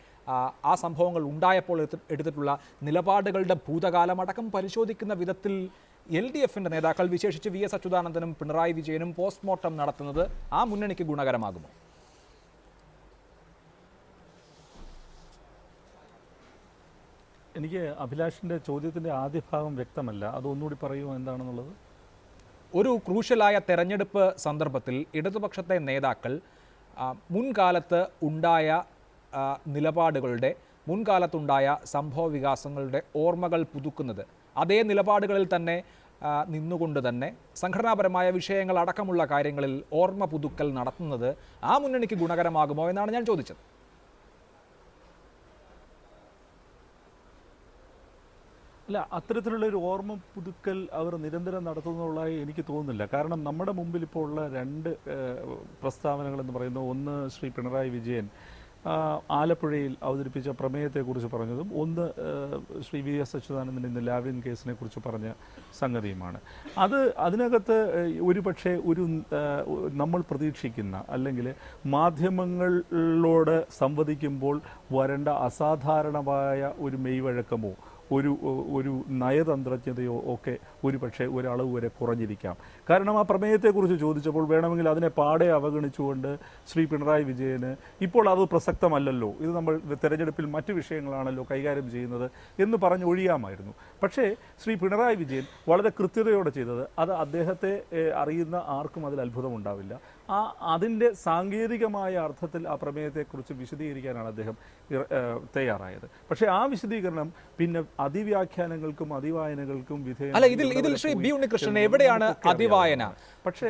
ആ സംഭവങ്ങൾ ഉണ്ടായപ്പോൾ എടുത്തിട്ടുള്ള നിലപാടുകളുടെ ഭൂതകാലമടക്കം പരിശോധിക്കുന്ന വിധത്തിൽ LDFൻ്റെ നേതാക്കൾ, വിശേഷിച്ച് VS അച്യുതാനന്ദനും പിണറായി വിജയനും പോസ്റ്റ്മോർട്ടം നടത്തുന്നത് ആ മുന്നണിക്ക് ഗുണകരമാകുമോ? എനിക്ക് അഭിലാഷിൻ്റെ ചോദ്യത്തിൻ്റെ ആദ്യ ഭാഗം വ്യക്തമല്ല, അതൊന്നുകൂടി പറയുമോ എന്താണെന്നുള്ളത്? ഒരു ക്രൂഷ്യലായ തെരഞ്ഞെടുപ്പ് സന്ദർഭത്തിൽ ഇടതുപക്ഷത്തെ നേതാക്കൾ മുൻകാലത്ത് ഉണ്ടായ നിലപാടുകളുടെ, മുൻകാലത്തുണ്ടായ സംഭവ വികാസങ്ങളുടെ ഓർമ്മകൾ പുതുക്കുന്നത്, അതേ നിലപാടുകളിൽ തന്നെ നിന്നുകൊണ്ട് തന്നെ സംഘടനാപരമായ വിഷയങ്ങൾ അടക്കമുള്ള കാര്യങ്ങളിൽ ഓർമ്മ പുതുക്കൽ നടത്തുന്നത് ആ മുന്നണിക്ക് ഗുണകരമാകുമോ എന്നാണ് ഞാൻ ചോദിച്ചത്. അല്ല, അത്തരത്തിലുള്ളൊരു ഓർമ്മ പുതുക്കൽ അവർ നിരന്തരം നടത്തുന്നതായി എനിക്ക് തോന്നുന്നില്ല. കാരണം നമ്മുടെ മുമ്പിൽ ഇപ്പോൾ ഉള്ള 2 പ്രസ്താവനകളെന്ന് പറയുന്നത്, ഒന്ന് ശ്രീ പിണറായി വിജയൻ ആലപ്പുഴയിൽ അവതരിപ്പിച്ച പ്രമേയത്തെക്കുറിച്ച് പറഞ്ഞതും, ഒന്ന് ശ്രീ VS അച്യുതാനന്ദൻ ഇന്ന് ലാവ്ലിൻ കേസിനെ കുറിച്ച് പറഞ്ഞ സംഗതിയുമാണ്. അതിനകത്ത് ഒരുപക്ഷെ നമ്മൾ പ്രതീക്ഷിക്കുന്ന, അല്ലെങ്കിൽ മാധ്യമങ്ങളോട് സംവദിക്കുമ്പോൾ വരേണ്ട അസാധാരണമായ ഒരു മെയ്വഴക്കമോ ഒരു നയതന്ത്രജ്ഞതയോ ഒക്കെ പക്ഷേ ഒരളവ് വരെ കുറഞ്ഞിരിക്കാം. കാരണം ആ പ്രമേയത്തെക്കുറിച്ച് ചോദിച്ചപ്പോൾ വേണമെങ്കിൽ അതിനെ പാടെ അവഗണിച്ചുകൊണ്ട് ശ്രീ പിണറായി വിജയന് ഇപ്പോൾ അത് പ്രസക്തമല്ലല്ലോ, ഇത് നമ്മൾ തെരഞ്ഞെടുപ്പിൽ മറ്റു വിഷയങ്ങളാണല്ലോ കൈകാര്യം ചെയ്യുന്നത് എന്ന് പറഞ്ഞ് ഒഴിയാമായിരുന്നു. പക്ഷേ ശ്രീ പിണറായി വിജയൻ വളരെ കൃത്യതയോടെ ചെയ്തത് അത് അദ്ദേഹത്തെ അറിയുന്ന ആർക്കും അതിൽ അത്ഭുതമുണ്ടാവില്ല. അതിൻ്റെ സാങ്കേതികമായ അർത്ഥത്തിൽ ആ പ്രമേയത്തെക്കുറിച്ച് വിശദീകരിക്കാനാണ് അദ്ദേഹം തയ്യാറായത്. പക്ഷേ ആ വിശദീകരണം പിന്നെ അതിവ്യാഖ്യാനങ്ങൾക്കും അതിവായനകൾക്കും അല്ല, ഇതിൽ ശ്രീ ബി ഉണ്ണികൃഷ്ണൻ എവിടെയാണ് അതിവായന? പക്ഷേ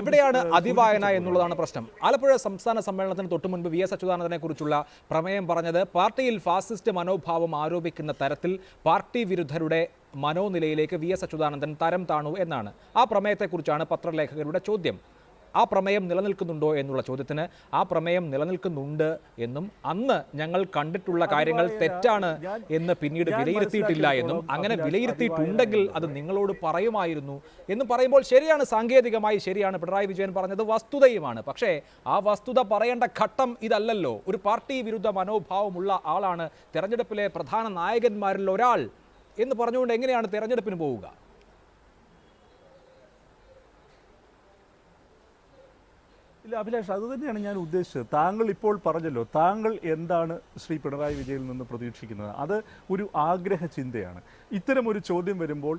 എവിടെയാണ് അതിവായന എന്നുള്ളതാണ് പ്രശ്നം. ആലപ്പുഴ സംസ്ഥാന സമ്മേളനത്തിന് തൊട്ടു മുൻപ് വി എസ് അച്യുതാനന്ദനെ കുറിച്ചുള്ള പ്രമേയം പറഞ്ഞത് പാർട്ടിയിൽ ഫാസിസ്റ്റ് മനോഭാവം ആരോപിക്കുന്ന തരത്തിൽ പാർട്ടി വിരുദ്ധരുടെ മനോനിലയിലേക്ക് വി എസ് അച്യുതാനന്ദൻ തരം താണു എന്നാണ്. ആ പ്രമേയത്തെക്കുറിച്ചാണ് പത്രലേഖകരുടെ ചോദ്യം. ആ പ്രമേയം നിലനിൽക്കുന്നുണ്ടോ എന്നുള്ള ചോദ്യത്തിന് ആ പ്രമേയം നിലനിൽക്കുന്നുണ്ട് എന്നും അന്ന് ഞങ്ങൾ കണ്ടിട്ടുള്ള കാര്യങ്ങൾ തെറ്റാണ് എന്ന് പിന്നീട് വിലയിരുത്തിയിട്ടില്ല എന്നും അങ്ങനെ വിലയിരുത്തിയിട്ടുണ്ടെങ്കിൽ അത് നിങ്ങളോട് പറയുമായിരുന്നു എന്നും പറയുമ്പോൾ ശരിയാണ്, സാങ്കേതികമായി ശരിയാണ്. പിണറായി വിജയൻ പറഞ്ഞത് വസ്തുതയുമാണ്. പക്ഷേ ആ വസ്തുത പറയേണ്ട ഘട്ടം ഇതല്ലല്ലോ. ഒരു പാർട്ടി വിരുദ്ധ മനോഭാവമുള്ള ആളാണ് തെരഞ്ഞെടുപ്പിലെ പ്രധാന നായകന്മാരിൽ ഒരാൾ എന്ന് പറഞ്ഞുകൊണ്ട് എങ്ങനെയാണ് തെരഞ്ഞെടുപ്പിന് പോവുക? ഇല്ല അഭിലാഷ്, അതുതന്നെയാണ് ഞാൻ ഉദ്ദേശിച്ചത്. താങ്കൾ ഇപ്പോൾ പറഞ്ഞല്ലോ, താങ്കൾ എന്താണ് ശ്രീ പിണറായി വിജയനിൽ നിന്ന് പ്രതീക്ഷിക്കുന്നത്? അത് ഒരു ആഗ്രഹ ചിന്തയാണ്. ഇത്തരം ഒരു ചോദ്യം വരുമ്പോൾ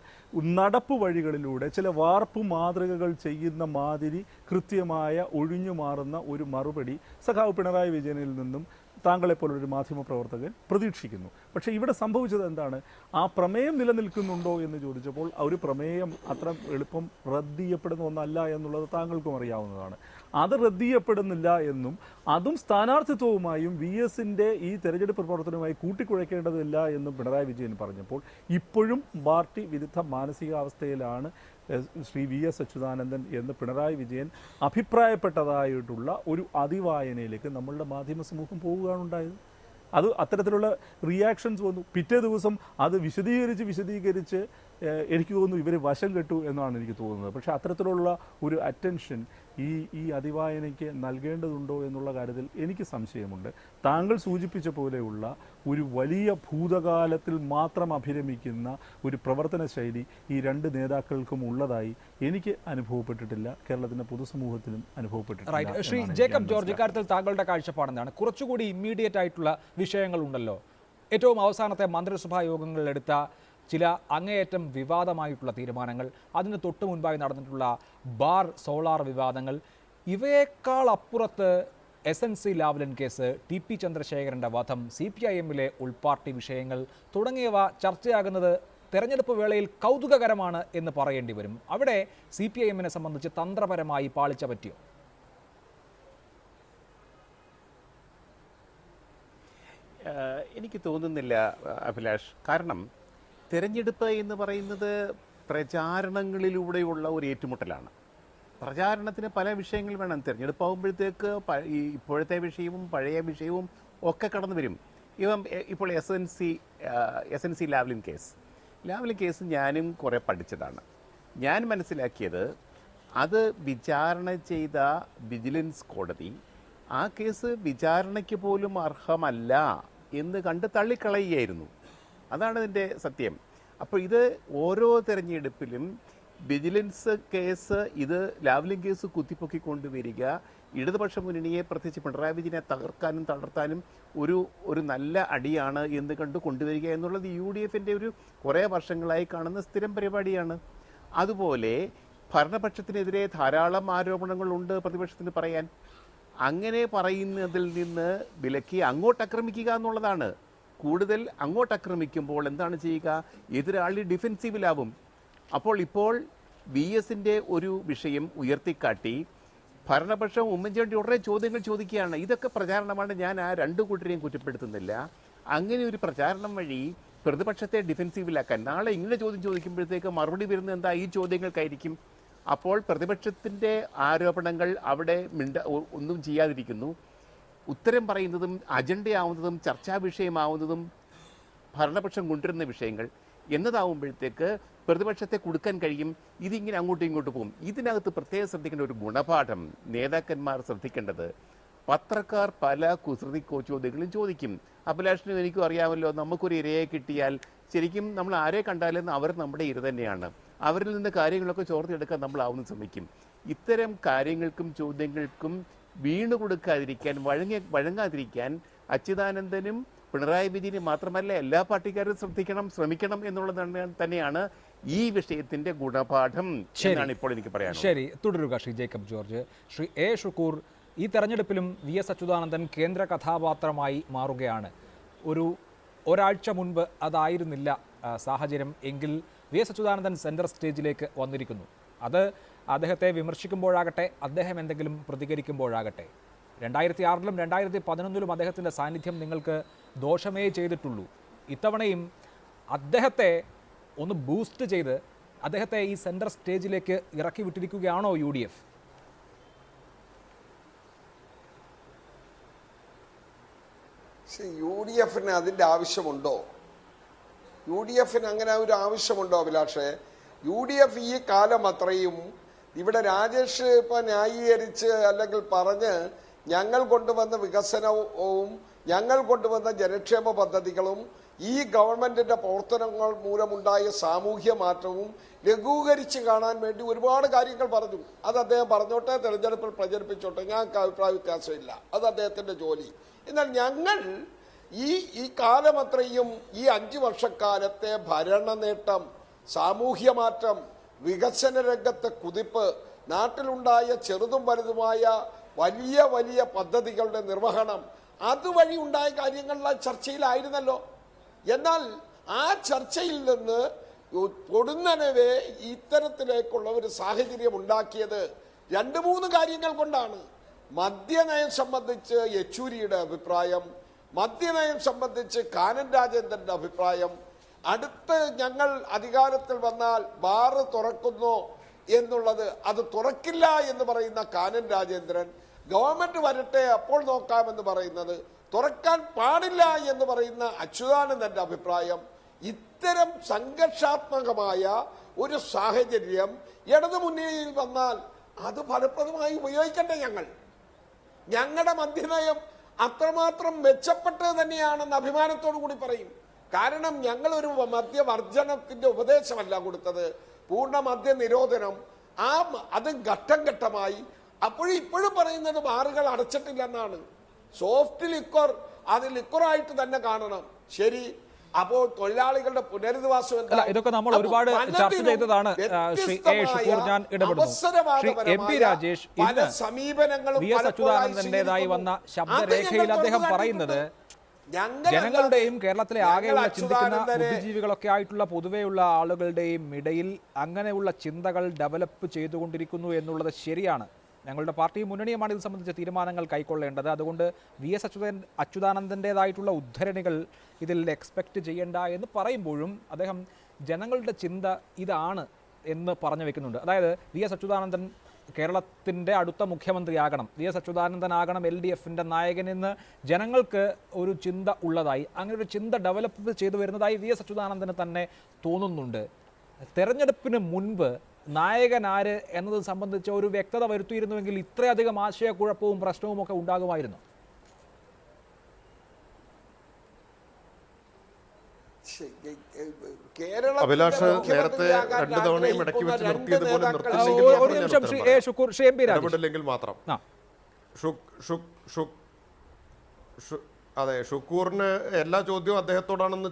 നടപ്പ് വഴികളിലൂടെ ചില വാർപ്പ് മാതൃകകൾ ചെയ്യുന്ന മാതിരി കൃത്യമായ ഒഴിഞ്ഞു മാറുന്ന ഒരു മറുപടി സഖാവ് പിണറായി വിജയനിൽ നിന്നും താങ്കളെപ്പോലൊരു മാധ്യമപ്രവർത്തകൻ പ്രതീക്ഷിക്കുന്നു. പക്ഷേ ഇവിടെ സംഭവിച്ചത് എന്താണ്? ആ പ്രമേയം നിലനിൽക്കുന്നുണ്ടോ എന്ന് ചോദിച്ചപ്പോൾ ഒരു പ്രമേയം അത്ര എളുപ്പം റദ്ദ് ചെയ്യപ്പെടുന്ന ഒന്നല്ല എന്നുള്ളത് താങ്കൾക്കും അറിയാവുന്നതാണ്. അത് റദ്ദ് ചെയ്യപ്പെടുന്നില്ല എന്നും അതും സ്ഥാനാർത്ഥിത്വവുമായും വി എസിൻ്റെ ഈ തെരഞ്ഞെടുപ്പ് പ്രവർത്തനവുമായി കൂട്ടിക്കുഴയ്ക്കേണ്ടതില്ല എന്നും പിണറായി വിജയൻ പറഞ്ഞപ്പോൾ ഇപ്പോഴും പാർട്ടി വിരുദ്ധ മാനസികാവസ്ഥയിലാണ് ശ്രീ വി എസ് അച്യുതാനന്ദൻ എന്ന് പിണറായി വിജയൻ അഭിപ്രായപ്പെട്ടതായിട്ടുള്ള ഒരു അതിവായനയിലേക്ക് നമ്മളുടെ മാധ്യമ സമൂഹം പോവുകയാണ് ഉണ്ടായത്. അത് അത്തരത്തിലുള്ള റിയാക്ഷൻസ് വന്നു. പിറ്റേ ദിവസം അത് വിശദീകരിച്ച് എനിക്ക് തോന്നുന്നു ഇവർ വശം കെട്ടു എന്നാണ് എനിക്ക് തോന്നുന്നത്. പക്ഷേ അത്തരത്തിലുള്ള ഒരു അറ്റൻഷൻ ഈ അതിവായനയ്ക്ക് നൽകേണ്ടതുണ്ടോ എന്നുള്ള കാര്യത്തിൽ എനിക്ക് സംശയമുണ്ട്. താങ്കൾ സൂചിപ്പിച്ച പോലെയുള്ള ഒരു വലിയ ഭൂതകാലത്തിൽ മാത്രം അഭിരമിക്കുന്ന ഒരു പ്രവർത്തന ശൈലി ഈ രണ്ട് നേതാക്കൾക്കും ഉള്ളതായി എനിക്ക് അനുഭവപ്പെട്ടിട്ടില്ല, കേരളത്തിൻ്റെ പൊതുസമൂഹത്തിലും അനുഭവപ്പെട്ടിട്ടില്ല. ശ്രീ ജേക്കബ് ജോർജ്, ഇക്കാര്യത്തിൽ താങ്കളുടെ കാഴ്ചപ്പാടെന്താണ്? കുറച്ചുകൂടി ഇമ്മീഡിയറ്റ് ആയിട്ടുള്ള വിഷയങ്ങളുണ്ടല്ലോ. ഏറ്റവും അവസാനത്തെ മന്ത്രിസഭാ യോഗങ്ങളിലെടുത്ത ചില അങ്ങേയറ്റം വിവാദമായിട്ടുള്ള തീരുമാനങ്ങൾ, അതിന് തൊട്ട് മുൻപായി നടന്നിട്ടുള്ള ബാർ സോളാർ വിവാദങ്ങൾ, ഇവയേക്കാൾ അപ്പുറത്ത് SNC ലാവ്ലിൻ കേസ്, TP ചന്ദ്രശേഖരൻ്റെ വധം, CPIM-ലെ ഉൾപാർട്ടി വിഷയങ്ങൾ തുടങ്ങിയവ ചർച്ചയാകുന്നത് തെരഞ്ഞെടുപ്പ് വേളയിൽ കൗതുകകരമാണ് എന്ന് പറയേണ്ടി വരും. അവിടെ CPIM-നെ സംബന്ധിച്ച് തന്ത്രപരമായി പാളിച്ച പറ്റിയോ? എനിക്ക് തോന്നുന്നില്ല അഭിലാഷ്. കാരണം തിരഞ്ഞെടുപ്പ് എന്ന് പറയുന്നത് പ്രചാരണങ്ങളിലൂടെയുള്ള ഒരു ഏറ്റുമുട്ടലാണ്. പ്രചാരണത്തിന് പല വിഷയങ്ങൾ വേണം. തിരഞ്ഞെടുപ്പാകുമ്പോഴത്തേക്ക് ഇപ്പോഴത്തെ വിഷയവും പഴയ വിഷയവും ഒക്കെ കടന്നു വരും. ഇപ്പോൾ SNC ലാവ്ലിൻ കേസ് ഞാനും കുറേ പഠിച്ചതാണ്. ഞാൻ മനസ്സിലാക്കിയത് അത് വിചാരണ ചെയ്ത വിജിലൻസ് കോടതി ആ കേസ് വിചാരണയ്ക്ക് പോലും അർഹമല്ല എന്ന് കണ്ട് തള്ളിക്കളയുകയായിരുന്നു. അതാണ് ഇതിൻ്റെ സത്യം. അപ്പോൾ ഇത് ഓരോ തെരഞ്ഞെടുപ്പിലും വിജിലൻസ് കേസ്, ഇത് ലാവ്ലിൻ കേസ് കുത്തിപ്പൊക്കിക്കൊണ്ടുവരിക, ഇടതുപക്ഷ മുന്നണിയെ പ്രത്യേകിച്ച് പിണറായി വിജയനെ തകർക്കാനും തളർത്താനും ഒരു നല്ല അടിയാണ് എന്ന് കണ്ട് കൊണ്ടുവരിക എന്നുള്ളത് UDF-ൻ്റെ ഒരു കുറേ വർഷങ്ങളായി കാണുന്ന സ്ഥിരം പരിപാടിയാണ്. അതുപോലെ ഭരണപക്ഷത്തിനെതിരെ ധാരാളം ആരോപണങ്ങളുണ്ട് പ്രതിപക്ഷത്തിന് പറയാൻ. അങ്ങനെ പറയുന്നതിൽ നിന്ന് വിലക്കി അങ്ങോട്ട് ആക്രമിക്കുക എന്നുള്ളതാണ്. കൂടുതൽ അങ്ങോട്ട് ആക്രമിക്കുമ്പോൾ എന്താണ് ചെയ്യുക? എതിരാളി ഡിഫെൻസീവിലാവും. ഇപ്പോൾ VS-ൻ്റെ ഒരു വിഷയം ഉയർത്തിക്കാട്ടി ഭരണപക്ഷം ഉമ്മൻചാണ്ടി ഉടനെ ചോദ്യങ്ങൾ ചോദിക്കുകയാണ്. ഇതൊക്കെ പ്രചാരണമാണ്. ഞാൻ ആ രണ്ടു കൂട്ടരെയും കുറ്റപ്പെടുത്തുന്നില്ല. അങ്ങനെ ഒരു പ്രചാരണം വഴി പ്രതിപക്ഷത്തെ ഡിഫെൻസീവിലാക്കാൻ നാളെ ഇങ്ങനെ ചോദ്യം ചോദിക്കുമ്പോഴത്തേക്ക് മറുപടി വരുന്നത് എന്താ? ഈ ചോദ്യങ്ങൾക്കായിരിക്കും. അപ്പോൾ പ്രതിപക്ഷത്തിൻ്റെ ആരോപണങ്ങൾ അവിടെ ഒന്നും ചെയ്യാതിരിക്കുന്നു. ഉത്തരം പറയുന്നതും അജണ്ടയാവുന്നതും ചർച്ചാ വിഷയമാവുന്നതും ഭരണപക്ഷം കൊണ്ടുവരുന്ന വിഷയങ്ങൾ എന്നതാവുമ്പോഴത്തേക്ക് പ്രതിപക്ഷത്തെ കൊടുക്കാൻ കഴിയും. ഇതിങ്ങനെ അങ്ങോട്ടും ഇങ്ങോട്ടും പോകും. ഇതിനകത്ത് പ്രത്യേകം ശ്രദ്ധിക്കേണ്ട ഒരു ഗുണപാഠം നേതാക്കന്മാർ ശ്രദ്ധിക്കേണ്ടത്, പത്രക്കാർ പല കുസൃതി ചോദ്യങ്ങളും ചോദിക്കും. അഭിലാഷിനും എനിക്കും അറിയാമല്ലോ, നമുക്കൊരു ഇരയെ കിട്ടിയാൽ ശരിക്കും നമ്മൾ ആരെ കണ്ടാലും അവർ നമ്മുടെ ഇര തന്നെയാണ്. അവരിൽ നിന്ന് കാര്യങ്ങളൊക്കെ ചോർത്തിയെടുക്കാൻ നമ്മൾ ആവുന്ന ശ്രമിക്കും. ഇത്തരം കാര്യങ്ങൾക്കും ചോദ്യങ്ങൾക്കും വീണു കൊടുക്കാതിരിക്കാൻ, വഴങ്ങാതിരിക്കാൻ അച്യുതാനന്ദനും പിണറായി വിജയനും മാത്രമല്ല എല്ലാ പാർട്ടിക്കാരും ശ്രമിക്കണം എന്നുള്ളത് തന്നെയാണ് ഈ വിഷയത്തിന്റെ ഗുണപാഠം എന്നാണ് ഇപ്പോൾ എനിക്ക് പറയാനുള്ളത്. ശരി, തുടരുക ശ്രീ ജേക്കബ് ജോർജ്. ശ്രീ എ ഷുക്കൂർ, ഈ തെരഞ്ഞെടുപ്പിലും VS അച്യുതാനന്ദൻ കേന്ദ്ര കഥാപാത്രമായി മാറുകയാണ്. ഒരാഴ്ച മുൻപ് അതായിരുന്നില്ല സാഹചര്യം എങ്കിൽ VS അച്യുതാനന്ദൻ സെൻട്രൽ സ്റ്റേജിലേക്ക് വന്നിരിക്കുന്നു. അത് അദ്ദേഹത്തെ വിമർശിക്കുമ്പോഴാകട്ടെ, അദ്ദേഹം എന്തെങ്കിലും പ്രതികരിക്കുമ്പോഴാകട്ടെ, 2006-ലും 2011-ലും അദ്ദേഹത്തിൻ്റെ സാന്നിധ്യം നിങ്ങൾക്ക് ദോഷമേ ചെയ്തിട്ടുള്ളൂ. ഇത്തവണയും അദ്ദേഹത്തെ ഒന്ന് ബൂസ്റ്റ് ചെയ്ത് അദ്ദേഹത്തെ ഈ സെൻട്രൽ സ്റ്റേജിലേക്ക് ഇറക്കി വിട്ടിരിക്കുകയാണോ UDF? UDFന് അതിൻ്റെ ആവശ്യമുണ്ടോ? UDFന് അങ്ങനെ ഒരു ആവശ്യമുണ്ടോ അഭിലാഷേ? UDF ഈ കാലം അത്രയും ഇവിടെ രാജേഷ് ഇപ്പം ന്യായീകരിച്ച് അല്ലെങ്കിൽ പറഞ്ഞ് ഞങ്ങൾ കൊണ്ടുവന്ന വികസനവും ഞങ്ങൾ കൊണ്ടുവന്ന ജനക്ഷേമ പദ്ധതികളും ഈ ഗവൺമെന്റിന്റെ പ്രവർത്തനങ്ങൾ മൂലമുണ്ടായ സാമൂഹ്യ മാറ്റവും ലഘൂകരിച്ച് കാണാൻ വേണ്ടി ഒരുപാട് കാര്യങ്ങൾ പറഞ്ഞു. അത് അദ്ദേഹം പറഞ്ഞോട്ടെ, തെരഞ്ഞെടുപ്പിൽ പ്രചരിപ്പിച്ചോട്ടെ, ഞങ്ങൾക്ക് അഭിപ്രായ വ്യത്യാസമില്ല, അത് അദ്ദേഹത്തിന്റെ ജോലി. എന്നാൽ ഞങ്ങൾ ഈ കാലം അത്രയും ഈ 5 വർഷക്കാലത്തെ ഭരണ നേട്ടം, സാമൂഹ്യ മാറ്റം, വികസന രംഗത്തെ കുതിപ്പ്, നാട്ടിലുണ്ടായ ചെറുതും വലുതുമായ വലിയ വലിയ പദ്ധതികളുടെ നിർവഹണം, അതുവഴി ഉണ്ടായ കാര്യങ്ങളുടെ ചർച്ചയിലായിരുന്നല്ലോ. എന്നാൽ ആ ചർച്ചയിൽ നിന്ന് പൊടുന്നനവേ ഇത്തരത്തിലേക്കുള്ള ഒരു സാഹചര്യം ഉണ്ടാക്കിയത് 2-3 കാര്യങ്ങൾ കൊണ്ടാണ്. മദ്യനയം സംബന്ധിച്ച് യെച്ചൂരിയുടെ അഭിപ്രായം, മദ്യനയം സംബന്ധിച്ച് കാനൻ രാജേന്ദ്രന്റെ അഭിപ്രായം, അടുത്ത് ഞങ്ങൾ അധികാരത്തിൽ വന്നാൽ ബാറ് തുറക്കുന്നോ എന്നുള്ളത്, അത് തുറക്കില്ല എന്ന് പറയുന്ന കാനൻ രാജേന്ദ്രൻ, ഗവൺമെന്റ് വരട്ടെ അപ്പോൾ നോക്കാമെന്ന് പറയുന്നത്, തുറക്കാൻ പാടില്ല എന്ന് പറയുന്ന അച്യുതാനന്ദന്റെ അഭിപ്രായം, ഇത്തരം സംഘർഷാത്മകമായ ഒരു സാഹചര്യം ഇടതുമുന്നണിയിൽ വന്നാൽ അത് ഫലപ്രദമായി ഉപയോഗിക്കണ്ടേ? ഞങ്ങളുടെ മദ്യനയം അത്രമാത്രം മെച്ചപ്പെട്ടത് തന്നെയാണെന്ന് അഭിമാനത്തോടു കൂടി പറയും. കാരണം ഞങ്ങളൊരു മദ്യവർജനത്തിന്റെ ഉപദേശമല്ല കൊടുത്തത്, പൂർണ്ണ മദ്യ നിരോധനം, അത് ഘട്ടം ഘട്ടമായി. ഇപ്പോഴും പറയുന്നത് ബാറുകൾ അടച്ചിട്ടില്ലെന്നാണ്. സോഫ്റ്റ് ലിക്വർ അത് ലിക്വറായിട്ട് തന്നെ കാണണം. ശരി, അപ്പോൾ തൊഴിലാളികളുടെ പുനരധിവാസം ഇതൊക്കെ നമ്മൾ ഒരുപാട് ചർച്ച ചെയ്തതാണ്. ശ്രീ എ ഷുക്കൂർ, ഞാൻ ഇടപെടുന്നു. ശ്രീ MP രാജേഷ്, ഇന്ന് VS അച്യുതാനന്ദന്റേതായി വന്ന ശബ്ദരേഖയിൽ അദ്ദേഹം പറയുന്നത് ജനങ്ങളുടെയും കേരളത്തിലെ ആകെയുള്ള ചിന്തിക്കുന്ന ബുദ്ധിജീവികളൊക്കെ ആയിട്ടുള്ള പൊതുവെയുള്ള ആളുകളുടെയും ഇടയിൽ അങ്ങനെയുള്ള ചിന്തകൾ ഡെവലപ്പ് ചെയ്തുകൊണ്ടിരിക്കുന്നു എന്നുള്ളത് ശരിയാണ്. ഞങ്ങളുടെ പാർട്ടി മുന്നണിയുമാണ് ഇത് സംബന്ധിച്ച തീരുമാനങ്ങൾ കൈക്കൊള്ളേണ്ടത്. അതുകൊണ്ട് VS അച്യുതാനന്ദൻ്റേതായിട്ടുള്ള ഉദ്ധരണികൾ ഇതിൽ എക്സ്പെക്റ്റ് ചെയ്യേണ്ട എന്ന് പറയുമ്പോഴും അദ്ദേഹം ജനങ്ങളുടെ ചിന്ത ഇതാണ് എന്ന് പറഞ്ഞു വെക്കുന്നുണ്ട്. അതായത് VS അച്യുതാനന്ദൻ കേരളത്തിൻ്റെ അടുത്ത മുഖ്യമന്ത്രിയാകണം, VS അച്യുതാനന്ദനാകണം LDFൻ്റെ നായകനെന്ന് ജനങ്ങൾക്ക് ഒരു ചിന്ത ഉള്ളതായി, അങ്ങനെ ഒരു ചിന്ത ഡെവലപ്പ് ചെയ്തു വരുന്നതായി VS അച്യുതാനന്ദന് തന്നെ തോന്നുന്നുണ്ട്. തെരഞ്ഞെടുപ്പിന് മുൻപ് നായകൻ ആര് എന്നത് സംബന്ധിച്ച ഒരു വ്യക്തത വരുത്തിയിരുന്നുവെങ്കിൽ ഇത്രയധികം ആശയക്കുഴപ്പവും പ്രശ്നവും ഒക്കെ ഉണ്ടാകുമായിരുന്നു. അഭിലാഷ് നേരത്തെ 2 തവണയും ഇടയ്ക്ക് വെച്ച് നിർത്തിയതുപോലെ നിർത്തിയില്ലെങ്കിൽ മാത്രം. അതെ, ഷുക്കൂറിന് എല്ലാ ചോദ്യവും അദ്ദേഹത്തോടാണെന്ന്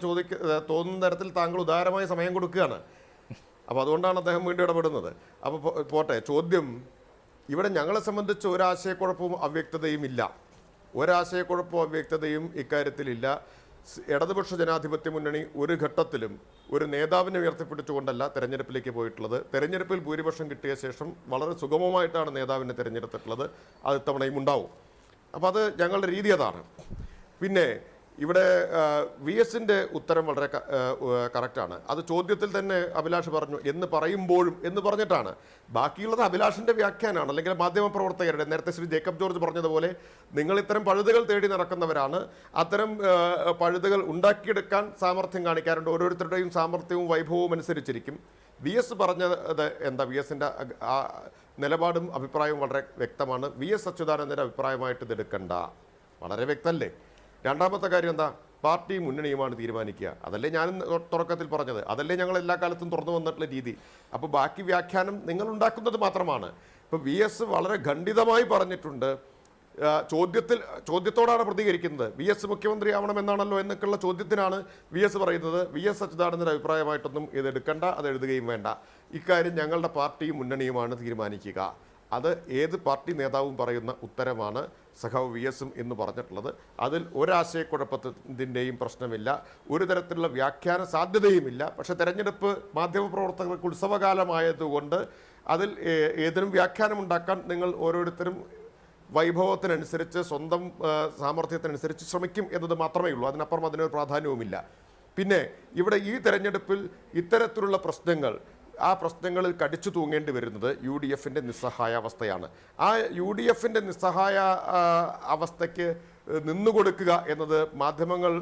തോന്നുന്ന തരത്തിൽ താങ്കൾ ഉദാരമായ സമയം കൊടുക്കുകയാണ്. അപ്പോൾ അതുകൊണ്ടാണ് അദ്ദേഹം വീണ്ടും ഇടപെടുന്നത്. അപ്പോൾ പോട്ടെ, ചോദ്യം ഇവിടെ ഞങ്ങളെ സംബന്ധിച്ച് ഒരാശയക്കുഴപ്പവും അവ്യക്തതയും ഇല്ല. ഒരാശയക്കുഴപ്പവും അവ്യക്തതയും ഇക്കാര്യത്തിലില്ല. ഇടതുപക്ഷ ജനാധിപത്യ മുന്നണി ഒരു ഘട്ടത്തിലും ഒരു നേതാവിനെ ഉയർത്തിപ്പിടിച്ചുകൊണ്ടല്ല തെരഞ്ഞെടുപ്പിലേക്ക് പോയിട്ടുള്ളത്. തെരഞ്ഞെടുപ്പിൽ ഭൂരിപക്ഷം കിട്ടിയ ശേഷം വളരെ സുഗമമായിട്ടാണ് നേതാവിനെ തിരഞ്ഞെടുത്തിട്ടുള്ളത്. അത് ഇത്തവണയും ഉണ്ടാവും. അപ്പോൾ അത് ഞങ്ങളുടെ രീതി അതാണ്. പിന്നെ ഇവിടെ VSന്റെ ഉത്തരം വളരെ കറക്റ്റാണ്. അത് ചോദ്യത്തിൽ തന്നെ അഭിലാഷ് പറഞ്ഞു എന്ന് പറയുമ്പോഴും എന്ന് പറഞ്ഞിട്ടാണ്. ബാക്കിയുള്ളത് അഭിലാഷിൻ്റെ വ്യാഖ്യാനമാണ്, അല്ലെങ്കിൽ മാധ്യമപ്രവർത്തകരുടെ. നേരത്തെ ശ്രീ ജേക്കബ് ജോർജ് പറഞ്ഞതുപോലെ നിങ്ങൾ ഇത്തരം പഴുതുകൾ തേടി നടക്കുന്നവരാണ്. അത്തരം പഴുതുകൾ ഉണ്ടാക്കിയെടുക്കാൻ സാമർഥ്യം കാണിക്കാറുണ്ട്. ഓരോരുത്തരുടെയും സാമർഥ്യവും വൈഭവവും അനുസരിച്ചിരിക്കും. VS പറഞ്ഞത് എന്താ, VSന്റെ നിലപാടും അഭിപ്രായവും വളരെ വ്യക്തമാണ്. VS അച്യുതാനന്ദൻ്റെ അഭിപ്രായമായിട്ട് ഇതെടുക്കണ്ട, വളരെ വ്യക്തമല്ലേ. രണ്ടാമത്തെ കാര്യം എന്താ? പാർട്ടി മുന്നണിയുമാണ് തീരുമാനിക്കുക. അതല്ലേ ഞാൻ തുടക്കത്തിൽ പറഞ്ഞത്, അതല്ലേ ഞങ്ങൾ എല്ലാ കാലത്തും തുറന്നു വന്നിട്ടുള്ള രീതി. അപ്പോൾ ബാക്കി വ്യാഖ്യാനം നിങ്ങൾ ഉണ്ടാക്കുന്നത് മാത്രമാണ്. ഇപ്പോൾ VS വളരെ ഖണ്ഡിതമായി പറഞ്ഞിട്ടുണ്ട്. ചോദ്യത്തോടാണ് പ്രതികരിക്കുന്നത്. VS മുഖ്യമന്ത്രിയാവണമെന്നാണല്ലോ എന്നൊക്കെയുള്ള ചോദ്യത്തിനാണ് VS പറയുന്നത്. VS അച്യുതാനന്ദൻ്റെ അഭിപ്രായമായിട്ടൊന്നും ഇത് എടുക്കണ്ട, അത് എഴുതുകയും വേണ്ട. ഇക്കാര്യം ഞങ്ങളുടെ പാർട്ടിയും മുന്നണിയുമാണ് തീരുമാനിക്കുക. അത് ഏത് പാർട്ടി നേതാവും പറയുന്ന ഉത്തരമാണ് സഖാവ് VSും എന്ന് പറഞ്ഞിട്ടുള്ളത്. അതിൽ ഒരാശയക്കുഴപ്പത്തിൻ്റെയും പ്രശ്നമില്ല, ഒരു തരത്തിലുള്ള വ്യാഖ്യാന സാധ്യതയുമില്ല. പക്ഷേ തെരഞ്ഞെടുപ്പ് മാധ്യമപ്രവർത്തകർക്ക് ഉത്സവകാലമായതുകൊണ്ട് അതിൽ ഏതിനും വ്യാഖ്യാനമുണ്ടാക്കാൻ നിങ്ങൾ ഓരോരുത്തരും വൈഭവത്തിനനുസരിച്ച് സ്വന്തം സാമർഥ്യത്തിനനുസരിച്ച് ശ്രമിക്കും എന്നത് മാത്രമേ ഉള്ളൂ. അതിനപ്പുറം അതിനൊരു പ്രാധാന്യവുമില്ല. പിന്നെ ഇവിടെ ഈ തെരഞ്ഞെടുപ്പിൽ ഇത്തരത്തിലുള്ള ആ പ്രശ്നങ്ങളിൽ കടിച്ചു തൂങ്ങേണ്ടി വരുന്നത് UDFിൻ്റെ നിസ്സഹായാവസ്ഥയാണ്. ആ UDFിൻ്റെ നിസ്സഹായ അവസ്ഥയ്ക്ക് നിന്നുകൊടുക്കുക എന്നത് മാധ്യമങ്ങൾ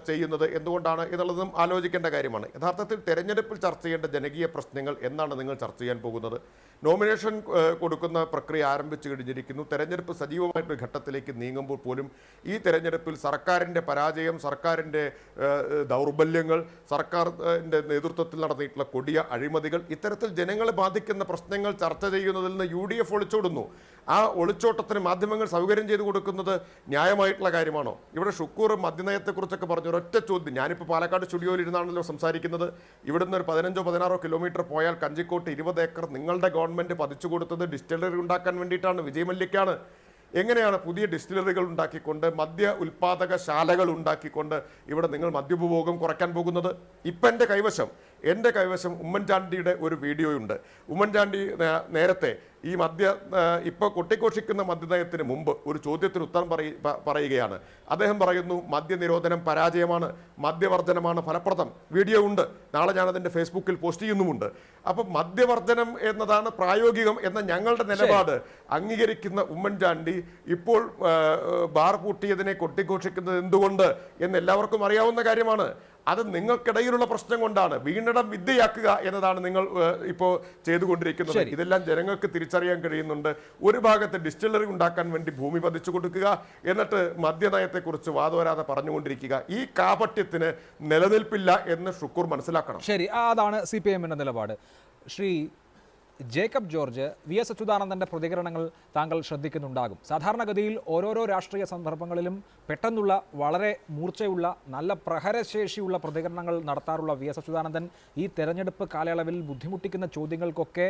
ചെയ്യുന്നത് എന്തുകൊണ്ടാണ് എന്നുള്ളതും ആലോചിക്കേണ്ട കാര്യമാണ്. യഥാർത്ഥത്തിൽ തെരഞ്ഞെടുപ്പിൽ ചർച്ച ചെയ്യേണ്ട ജനകീയ പ്രശ്നങ്ങൾ എന്നാണ് നിങ്ങൾ ചർച്ച ചെയ്യാൻ പോകുന്നത്? നോമിനേഷൻ കൊടുക്കുന്ന പ്രക്രിയ ആരംഭിച്ചു കഴിഞ്ഞിരിക്കുന്നു. തെരഞ്ഞെടുപ്പ് സജീവമായിട്ടൊരു ഘട്ടത്തിലേക്ക് നീങ്ങുമ്പോൾ പോലും ഈ തെരഞ്ഞെടുപ്പിൽ സർക്കാരിൻ്റെ പരാജയം, സർക്കാരിൻ്റെ ദൗർബല്യങ്ങൾ, സർക്കാരിൻ്റെ നേതൃത്വത്തിൽ നടന്നിട്ടുള്ള കൊടിയ അഴിമതികൾ, ഇത്തരത്തിൽ ജനങ്ങളെ ബാധിക്കുന്ന പ്രശ്നങ്ങൾ ചർച്ച ചെയ്യുന്നതിൽ നിന്ന് UDF ഒളിച്ചോടുന്നു. ആ ഒളിച്ചോട്ടത്തിന് മാധ്യമങ്ങൾ സൗകര്യം ചെയ്തു കൊടുക്കുന്നത് ന്യായമായിട്ടുള്ള കാര്യമാണോ? ഇവിടെ ഷുക്കൂർ മദ്യനയത്തെക്കുറിച്ചൊക്കെ പറഞ്ഞു. ഒരൊറ്റ ചോദ്യം. ഞാനിപ്പോൾ പാലക്കാട് സ്റ്റുഡിയോയിൽ ഇരുന്നാണല്ലോ സംസാരിക്കുന്നത്. ഇവിടുന്ന് ഒരു 15-16 കിലോമീറ്റർ പോയാൽ കഞ്ചിക്കോട്ട് 20 ഏക്കർ നിങ്ങളുടെ ഗവൺമെൻറ് പതിച്ചു കൊടുത്തത് ഡിസ്റ്റിലറി ഉണ്ടാക്കാൻ വേണ്ടിയിട്ടാണ്, വിജയ് മല്യക്കാണ്. എങ്ങനെയാണ് പുതിയ ഡിസ്റ്റിലറികൾ ഉണ്ടാക്കിക്കൊണ്ട്, മദ്യ ഉൽപ്പാദക ശാലകൾ ഉണ്ടാക്കിക്കൊണ്ട് ഇവിടെ നിങ്ങൾ മദ്യോപഭോഗം കുറയ്ക്കാൻ പോകുന്നത്? ഇപ്പം എൻ്റെ കൈവശം ഉമ്മൻചാണ്ടിയുടെ ഒരു വീഡിയോയുണ്ട്. ഉമ്മൻചാണ്ടി നേരത്തെ ഈ ഇപ്പോൾ കൊട്ടിഘോഷിക്കുന്ന മദ്യനയത്തിന് മുമ്പ് ഒരു ചോദ്യത്തിന് ഉത്തരം പറയുകയാണ്. അദ്ദേഹം പറയുന്നു, മദ്യനിരോധനം പരാജയമാണ്, മദ്യവർജനമാണ് ഫലപ്രദം. വീഡിയോ ഉണ്ട്, നാളെ ഞാനതിൻ്റെ ഫേസ്ബുക്കിൽ പോസ്റ്റ് ചെയ്യുന്നുമുണ്ട്. അപ്പം മദ്യവർജനം എന്നതാണ് പ്രായോഗികം എന്ന ഞങ്ങളുടെ നിലപാട് അംഗീകരിക്കുന്ന ഉമ്മൻചാണ്ടി ഇപ്പോൾ ബാർ പൂട്ടിയതിനെ കൊട്ടിഘോഷിക്കുന്നത് എന്തുകൊണ്ട് എന്ന് എല്ലാവർക്കും അറിയാവുന്ന കാര്യമാണ്. അത് നിങ്ങൾക്കിടയിലുള്ള പ്രശ്നം കൊണ്ടാണ്. വീണ്ടിടം വിദ്യയാക്കുക എന്നതാണ് നിങ്ങൾ ഇപ്പോൾ ചെയ്തുകൊണ്ടിരിക്കുന്നത്. ഇതെല്ലാം ജനങ്ങൾക്ക് തിരിച്ചറിയാൻ കഴിയുന്നുണ്ട്. ഒരു ഭാഗത്ത് ഡിസ്റ്റിലറി ഉണ്ടാക്കാൻ വേണ്ടി ഭൂമി പതിച്ചു കൊടുക്കുക, എന്നിട്ട് മദ്യനയത്തെക്കുറിച്ച് വാദോരാതെ പറഞ്ഞുകൊണ്ടിരിക്കുക. ഈ കാപട്യത്തിന് നിലനിൽപ്പില്ല എന്ന് ഷുക്കൂർ മനസ്സിലാക്കണം. ശരി, അതാണ് CPIMന്റെ നിലപാട്. ശ്രീ ജേക്കബ് ജോർജ്, VS അച്യുതാനന്ദൻ്റെ പ്രതികരണങ്ങൾ താങ്കൾ ശ്രദ്ധിക്കുന്നുണ്ടാകും. സാധാരണഗതിയിൽ ഓരോരോ രാഷ്ട്രീയ സന്ദർഭങ്ങളിലും പെട്ടെന്നുള്ള വളരെ മൂർച്ചയുള്ള നല്ല പ്രഹരശേഷിയുള്ള പ്രതികരണങ്ങൾ നടത്താറുള്ള VS അച്യുതാനന്ദൻ ഈ തെരഞ്ഞെടുപ്പ് കാലയളവിൽ ബുദ്ധിമുട്ടിക്കുന്ന ചോദ്യങ്ങൾക്കൊക്കെ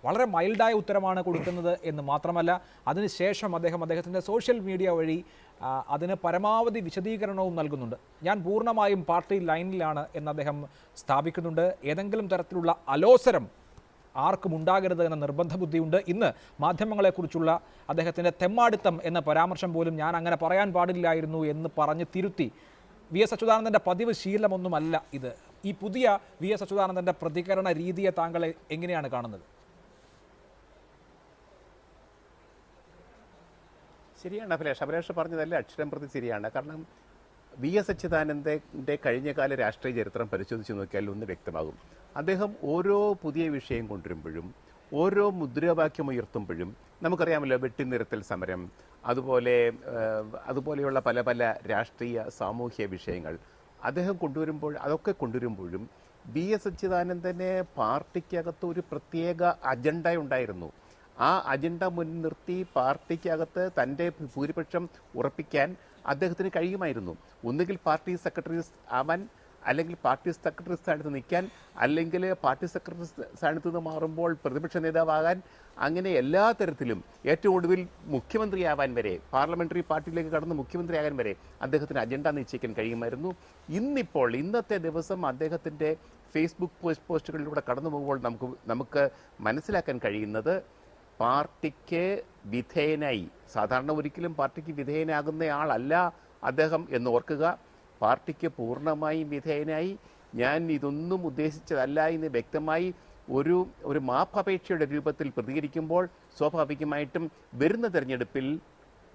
വളരെ മൈൽഡായ ഉത്തരമാണ് കൊടുക്കുന്നത് എന്ന് മാത്രമല്ല, അതിനുശേഷം അദ്ദേഹത്തിൻ്റെ സോഷ്യൽ മീഡിയ വഴി അതിന് പരമാവധി വിശദീകരണവും നൽകുന്നുണ്ട്. ഞാൻ പൂർണ്ണമായും പാർട്ടി ലൈനിലാണ് എന്ന് അദ്ദേഹം സ്ഥാപിക്കുന്നുണ്ട്. ഏതെങ്കിലും തരത്തിലുള്ള അലോസരം ആർക്കും ഉണ്ടാകരുത് എന്ന നിർബന്ധ ബുദ്ധിയുണ്ട്. ഇന്ന് മാധ്യമങ്ങളെക്കുറിച്ചുള്ള അദ്ദേഹത്തിൻ്റെ തെമ്മാടിത്തം എന്ന പരാമർശം പോലും ഞാൻ അങ്ങനെ പറയാൻ പാടില്ലായിരുന്നു എന്ന് പറഞ്ഞ് തിരുത്തി. VS അച്യുതാനന്ദൻ്റെ പതിവ് ശീലമൊന്നുമല്ല ഇത്. ഈ പുതിയ VS അച്യുതാനന്ദൻ്റെ പ്രതികരണ രീതിയെ താങ്കൾ എങ്ങനെയാണ് കാണുന്നത്? ശരിയാണ് അഭിലാഷ് പറഞ്ഞതല്ല അക്ഷരം പ്രതി ശരിയാണ്. കാരണം VS അച്യുതാനന്ദൻ്റെ കഴിഞ്ഞകാല രാഷ്ട്രീയ ചരിത്രം പരിശോധിച്ച് നോക്കിയാൽ ഒന്ന് വ്യക്തമാകും. അദ്ദേഹം ഓരോ പുതിയ വിഷയം കൊണ്ടുവരുമ്പോഴും, ഓരോ മുദ്രാവാക്യം ഉയർത്തുമ്പോഴും, നമുക്കറിയാമല്ലോ വെട്ടിനിരത്തൽ സമരം, അതുപോലെയുള്ള പല പല രാഷ്ട്രീയ സാമൂഹ്യ വിഷയങ്ങൾ അദ്ദേഹം അതൊക്കെ കൊണ്ടുവരുമ്പോഴും VS അച്യുതാനന്ദന് പാർട്ടിക്കകത്ത് ഒരു പ്രത്യേക അജണ്ട ഉണ്ടായിരുന്നു. ആ അജണ്ട മുൻനിർത്തി പാർട്ടിക്കകത്ത് തൻ്റെ ഭൂരിപക്ഷം ഉറപ്പിക്കാൻ അദ്ദേഹത്തിന് കഴിയുമായിരുന്നു. ഒന്നുകിൽ പാർട്ടി സെക്രട്ടറി ആവാൻ, അല്ലെങ്കിൽ പാർട്ടി സെക്രട്ടറി സ്ഥാനത്ത് നിൽക്കാൻ, അല്ലെങ്കിൽ പാർട്ടി സെക്രട്ടറി സ്ഥാനത്ത് നിന്ന് മാറുമ്പോൾ പ്രതിപക്ഷ നേതാവാകാൻ, അങ്ങനെ എല്ലാ തരത്തിലും ഏറ്റവും ഒടുവിൽ മുഖ്യമന്ത്രിയാവാൻ വരെ, പാർലമെൻ്ററി പാർട്ടിയിലേക്ക് കടന്ന് മുഖ്യമന്ത്രിയാകാൻ വരെ അദ്ദേഹത്തിന് അജണ്ട നിശ്ചയിക്കാൻ കഴിയുമായിരുന്നു. ഇന്നത്തെ ദിവസം അദ്ദേഹത്തിൻ്റെ ഫേസ്ബുക്ക് പോസ്റ്റുകളിലൂടെ കടന്നു പോകുമ്പോൾ നമുക്ക് മനസ്സിലാക്കാൻ കഴിയുന്നത്, പാർട്ടിക്ക് വിധേയനായി, സാധാരണ ഒരിക്കലും പാർട്ടിക്ക് വിധേയനാകുന്നയാളല്ല അദ്ദേഹം എന്ന് ഓർക്കുക. പാർട്ടിക്ക് പൂർണ്ണമായും വിധേയനായി, ഞാൻ ഇതൊന്നും ഉദ്ദേശിച്ചതല്ല എന്ന് വ്യക്തമായി ഒരു മാപ്പപേക്ഷയുടെ രൂപത്തിൽ പ്രതികരിക്കുമ്പോൾ സ്വാഭാവികമായിട്ടും വരുന്ന തെരഞ്ഞെടുപ്പിൽ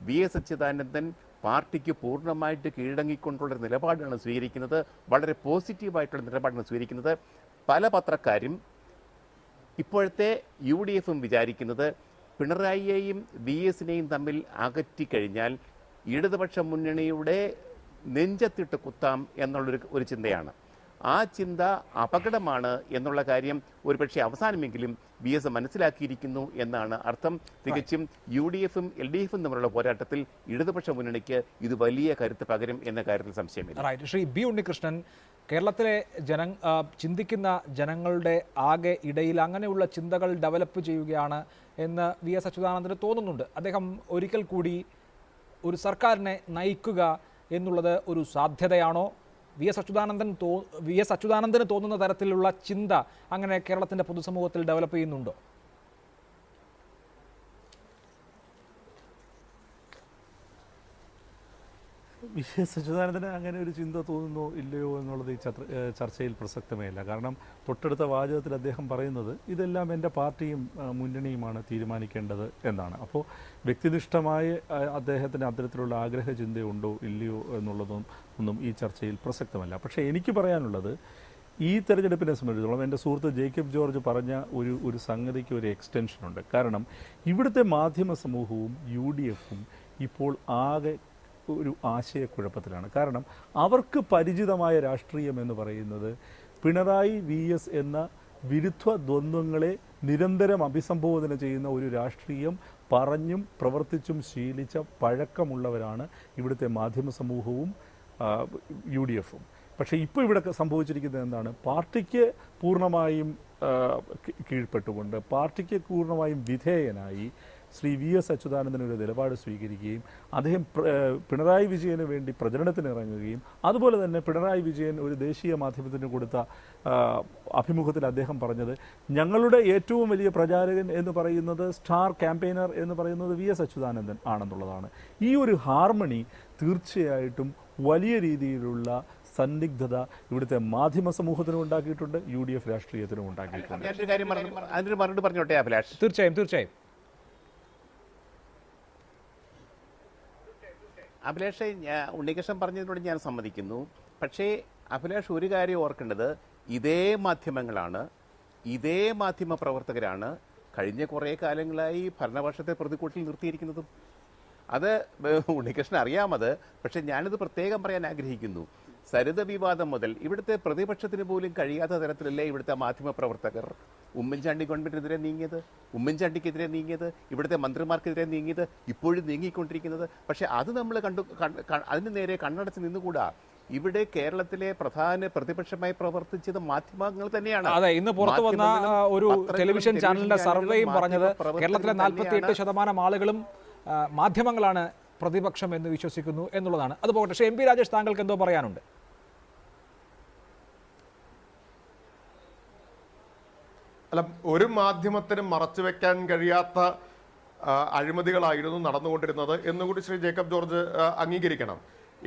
VS അച്യുതാനന്ദൻ പാർട്ടിക്ക് പൂർണ്ണമായിട്ട് കീഴടങ്ങിക്കൊണ്ടുള്ള നിലപാടാണ് സ്വീകരിക്കുന്നത്. വളരെ പോസിറ്റീവായിട്ടുള്ള നിലപാടാണ് സ്വീകരിക്കുന്നത്. പല പത്രക്കാരും ഇപ്പോഴത്തെ UDFും വിചാരിക്കുന്നത് പിണറായിയെയും VSനെയും തമ്മിൽ അകറ്റിക്കഴിഞ്ഞാൽ ഇടതുപക്ഷ മുന്നണിയുടെ നെഞ്ചത്തിട്ട് കുത്താം എന്നുള്ളൊരു ചിന്തയാണ്. ആ ചിന്ത അപകടമാണ് എന്നുള്ള കാര്യം ഒരുപക്ഷെ അവസാനമെങ്കിലും VS മനസ്സിലാക്കിയിരിക്കുന്നു എന്നാണ് അർത്ഥം. തികച്ചും UDFും LDFും തമ്മിലുള്ള പോരാട്ടത്തിൽ ഇടതുപക്ഷ മുന്നണിക്ക് ഇത് വലിയ കരുത്ത് പകരും എന്ന കാര്യത്തിൽ സംശയമില്ല. ശ്രീ ബി ഉണ്ണികൃഷ്ണൻ, കേരളത്തിലെ ചിന്തിക്കുന്ന ജനങ്ങളുടെ ആകെ ഇടയിൽ അങ്ങനെയുള്ള ചിന്തകൾ ഡെവലപ്പ് ചെയ്യുകയാണ് എന്ന് VS അച്യുതാനന്ദന് തോന്നുന്നുണ്ട്. അദ്ദേഹം ഒരിക്കൽ കൂടി ഒരു സർക്കാരിനെ നയിക്കുക എന്നുള്ളത് ഒരു സാധ്യതയാണോ? VS അച്യുതാനന്ദന് തോന്നുന്ന തരത്തിലുള്ള ചിന്ത അങ്ങനെ കേരളത്തിൻ്റെ പൊതുസമൂഹത്തിൽ ഡെവലപ്പ് ചെയ്യുന്നുണ്ടോ? VS അച്യുതാനന്ദന് അങ്ങനെ ഒരു ചിന്ത തോന്നുന്നോ ഇല്ലയോ എന്നുള്ളത് ഈ ചർച്ചയിൽ പ്രസക്തമേയല്ല. കാരണം തൊട്ടടുത്ത വാചകത്തിൽ അദ്ദേഹം പറയുന്നത് ഇതെല്ലാം എൻ്റെ പാർട്ടിയും മുന്നണിയുമാണ് തീരുമാനിക്കേണ്ടത് എന്നാണ്. അപ്പോൾ വ്യക്തിനിഷ്ഠമായ അദ്ദേഹത്തിന് അത്തരത്തിലുള്ള ആഗ്രഹ ചിന്തയുണ്ടോ ഇല്ലയോ എന്നുള്ളതൊന്നും ഈ ചർച്ചയിൽ പ്രസക്തമല്ല. പക്ഷേ എനിക്ക് പറയാനുള്ളത്, ഈ തെരഞ്ഞെടുപ്പിനെ സംബന്ധിച്ചിടത്തോളം എൻ്റെ സുഹൃത്ത് ജേക്കബ് ജോർജ് പറഞ്ഞ ഒരു സംഗതിക്ക് ഒരു എക്സ്റ്റൻഷനുണ്ട്. കാരണം ഇവിടുത്തെ മാധ്യമ സമൂഹവും UDFും ഇപ്പോൾ ആകെ ഒരു ആശയക്കുഴപ്പത്തിലാണ്. കാരണം അവർക്ക് പരിചിതമായ രാഷ്ട്രീയം എന്ന് പറയുന്നത് പിണറായി VS എന്ന വിരുദ്ധ ദ്വന്ദ്വങ്ങളെ നിരന്തരം അഭിസംബോധന ചെയ്യുന്ന ഒരു രാഷ്ട്രീയം പറഞ്ഞും പ്രവർത്തിച്ചും ശീലിച്ച പഴക്കമുള്ളവരാണ് ഇവിടുത്തെ മാധ്യമ സമൂഹവും UDFും. പക്ഷേ ഇപ്പോൾ ഇവിടെ സംഭവിച്ചിരിക്കുന്നത് എന്താണ്? പാർട്ടിക്ക് പൂർണ്ണമായും കീഴ്പ്പെട്ടുകൊണ്ട് പാർട്ടിക്ക് പൂർണ്ണമായും വിധേയനായി ശ്രീ VS അച്യുതാനന്ദൻ ഒരു നിലപാട് സ്വീകരിക്കുകയും അദ്ദേഹം പിണറായി വിജയന് വേണ്ടി പ്രചരണത്തിന് ഇറങ്ങുകയും അതുപോലെ തന്നെ പിണറായി വിജയൻ ഒരു ദേശീയ മാധ്യമത്തിന് കൊടുത്ത അഭിമുഖത്തിൽ അദ്ദേഹം പറഞ്ഞത് ഞങ്ങളുടെ ഏറ്റവും വലിയ പ്രചാരകൻ എന്ന് പറയുന്നത് സ്റ്റാർ ക്യാമ്പയിനർ എന്ന് പറയുന്നത് VS അച്യുതാനന്ദൻ ആണെന്നുള്ളതാണ്. ഈ ഒരു ഹാർമണി തീർച്ചയായിട്ടും വലിയ രീതിയിലുള്ള സന്നിഗ്ധത ഇവിടുത്തെ മാധ്യമ സമൂഹത്തിനും ഉണ്ടാക്കിയിട്ടുണ്ട്, UDF രാഷ്ട്രീയത്തിനും ഉണ്ടാക്കിയിട്ടുണ്ട്. അതിനൊരു മറുപടി പറഞ്ഞോട്ടെ അഭിലാഷ്? തീർച്ചയായും. അഭിലാഷ്, ഉണ്ണികൃഷ്ണൻ പറഞ്ഞതിനോട് ഞാൻ സമ്മതിക്കുന്നു. പക്ഷേ അഭിലാഷ് ഒരു കാര്യം ഓർക്കേണ്ടത്, ഇതേ മാധ്യമങ്ങളാണ്, ഇതേ മാധ്യമ പ്രവർത്തകരാണ് കഴിഞ്ഞ കുറേ കാലങ്ങളായി ഭരണപക്ഷത്തെ പ്രതിക്കൂട്ടിൽ നിർത്തിയിരിക്കുന്നതും. അത് ഉണ്ണികൃഷ്ണൻ അറിയാമത്. പക്ഷേ ഞാനിത് പ്രത്യേകം പറയാൻ ആഗ്രഹിക്കുന്നു. സരിത വിവാദം മുതൽ ഇവിടുത്തെ പ്രതിപക്ഷത്തിന് പോലും കഴിയാത്ത തരത്തിലല്ലേ ഇവിടുത്തെ മാധ്യമപ്രവർത്തകർ ഉമ്മൻചാണ്ടി ഗവൺമെന്റിനെതിരെ നീങ്ങിയത്, ഉമ്മൻചാണ്ടിക്കെതിരെ നീങ്ങിയത്, ഇവിടുത്തെ മന്ത്രിമാർക്കെതിരെ നീങ്ങിയത്, ഇപ്പോഴും നീങ്ങിക്കൊണ്ടിരിക്കുന്നത്. പക്ഷേ അത് നമ്മൾ അതിന് നേരെ കണ്ണടച്ച് നിന്നുകൂടാ. ഇവിടെ കേരളത്തിലെ പ്രധാന പ്രതിപക്ഷമായി പ്രവർത്തിച്ചത് മാധ്യമങ്ങൾ തന്നെയാണ്. അതെ, ഇന്ന് പുറത്തു വന്ന ഒരു ടെലിവിഷൻ ചാനലിന്റെ സർവേയും പറഞ്ഞത് കേരളത്തിലെ 48% ആളുകളും മാധ്യമങ്ങളാണ് പ്രതിപക്ഷം എന്ന് വിശ്വസിക്കുന്നു എന്നുള്ളതാണ്. അതുപോലെ പക്ഷേ MP രാജേഷ്, താങ്കൾക്ക് എന്തോ പറയാനുണ്ട്? അല്ല, ഒരു മാധ്യമത്തിനും മറച്ചു വെക്കാൻ കഴിയാത്ത അഴിമതികളായിരുന്നു നടന്നുകൊണ്ടിരുന്നത് എന്നുകൂടി ശ്രീ ജേക്കബ് ജോർജ് അംഗീകരിക്കണം.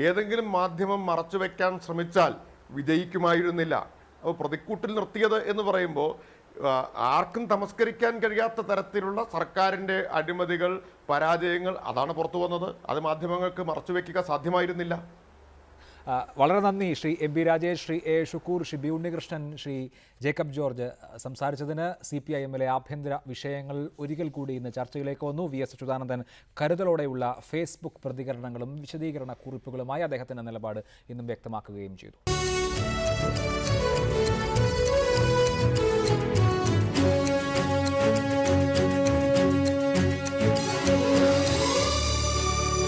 ഏതെങ്കിലും മാധ്യമം മറച്ചു വെക്കാൻ ശ്രമിച്ചാൽ വിജയിക്കുമായിരുന്നില്ല. അപ്പോൾ പ്രതിക്കൂട്ടിൽ നിർത്തിയത് എന്ന് പറയുമ്പോൾ ആർക്കും തമസ്കരിക്കാൻ കഴിയാത്ത തരത്തിലുള്ള സർക്കാരിൻ്റെ അഴിമതികൾ, പരാജയങ്ങൾ അതാണ് പുറത്തു വന്നത്. അത് മാധ്യമങ്ങൾക്ക് മറച്ചുവെക്കുക സാധ്യമായിരുന്നില്ല. വളരെ നന്ദി Shri MP Rajesh, Shri A Shukkur, Shri B Unnikrishnan, Shri Jacob George സംസാരിച്ചതിന്. CPIMലെ ആഭ്യന്തര വിഷയങ്ങൾ ഒരിക്കൽ കൂടി ഇന്ന് ചർച്ചയിലേക്ക് വന്നു. VS അച്യുതാനന്ദൻ കരുതലോടെയുള്ള ഫേസ്ബുക്ക് പ്രതികരണങ്ങളും വിശദീകരണ കുറിപ്പുകളുമായി അദ്ദേഹത്തിൻ്റെ നിലപാട് ഇന്നും വ്യക്തമാക്കുകയും ചെയ്തു.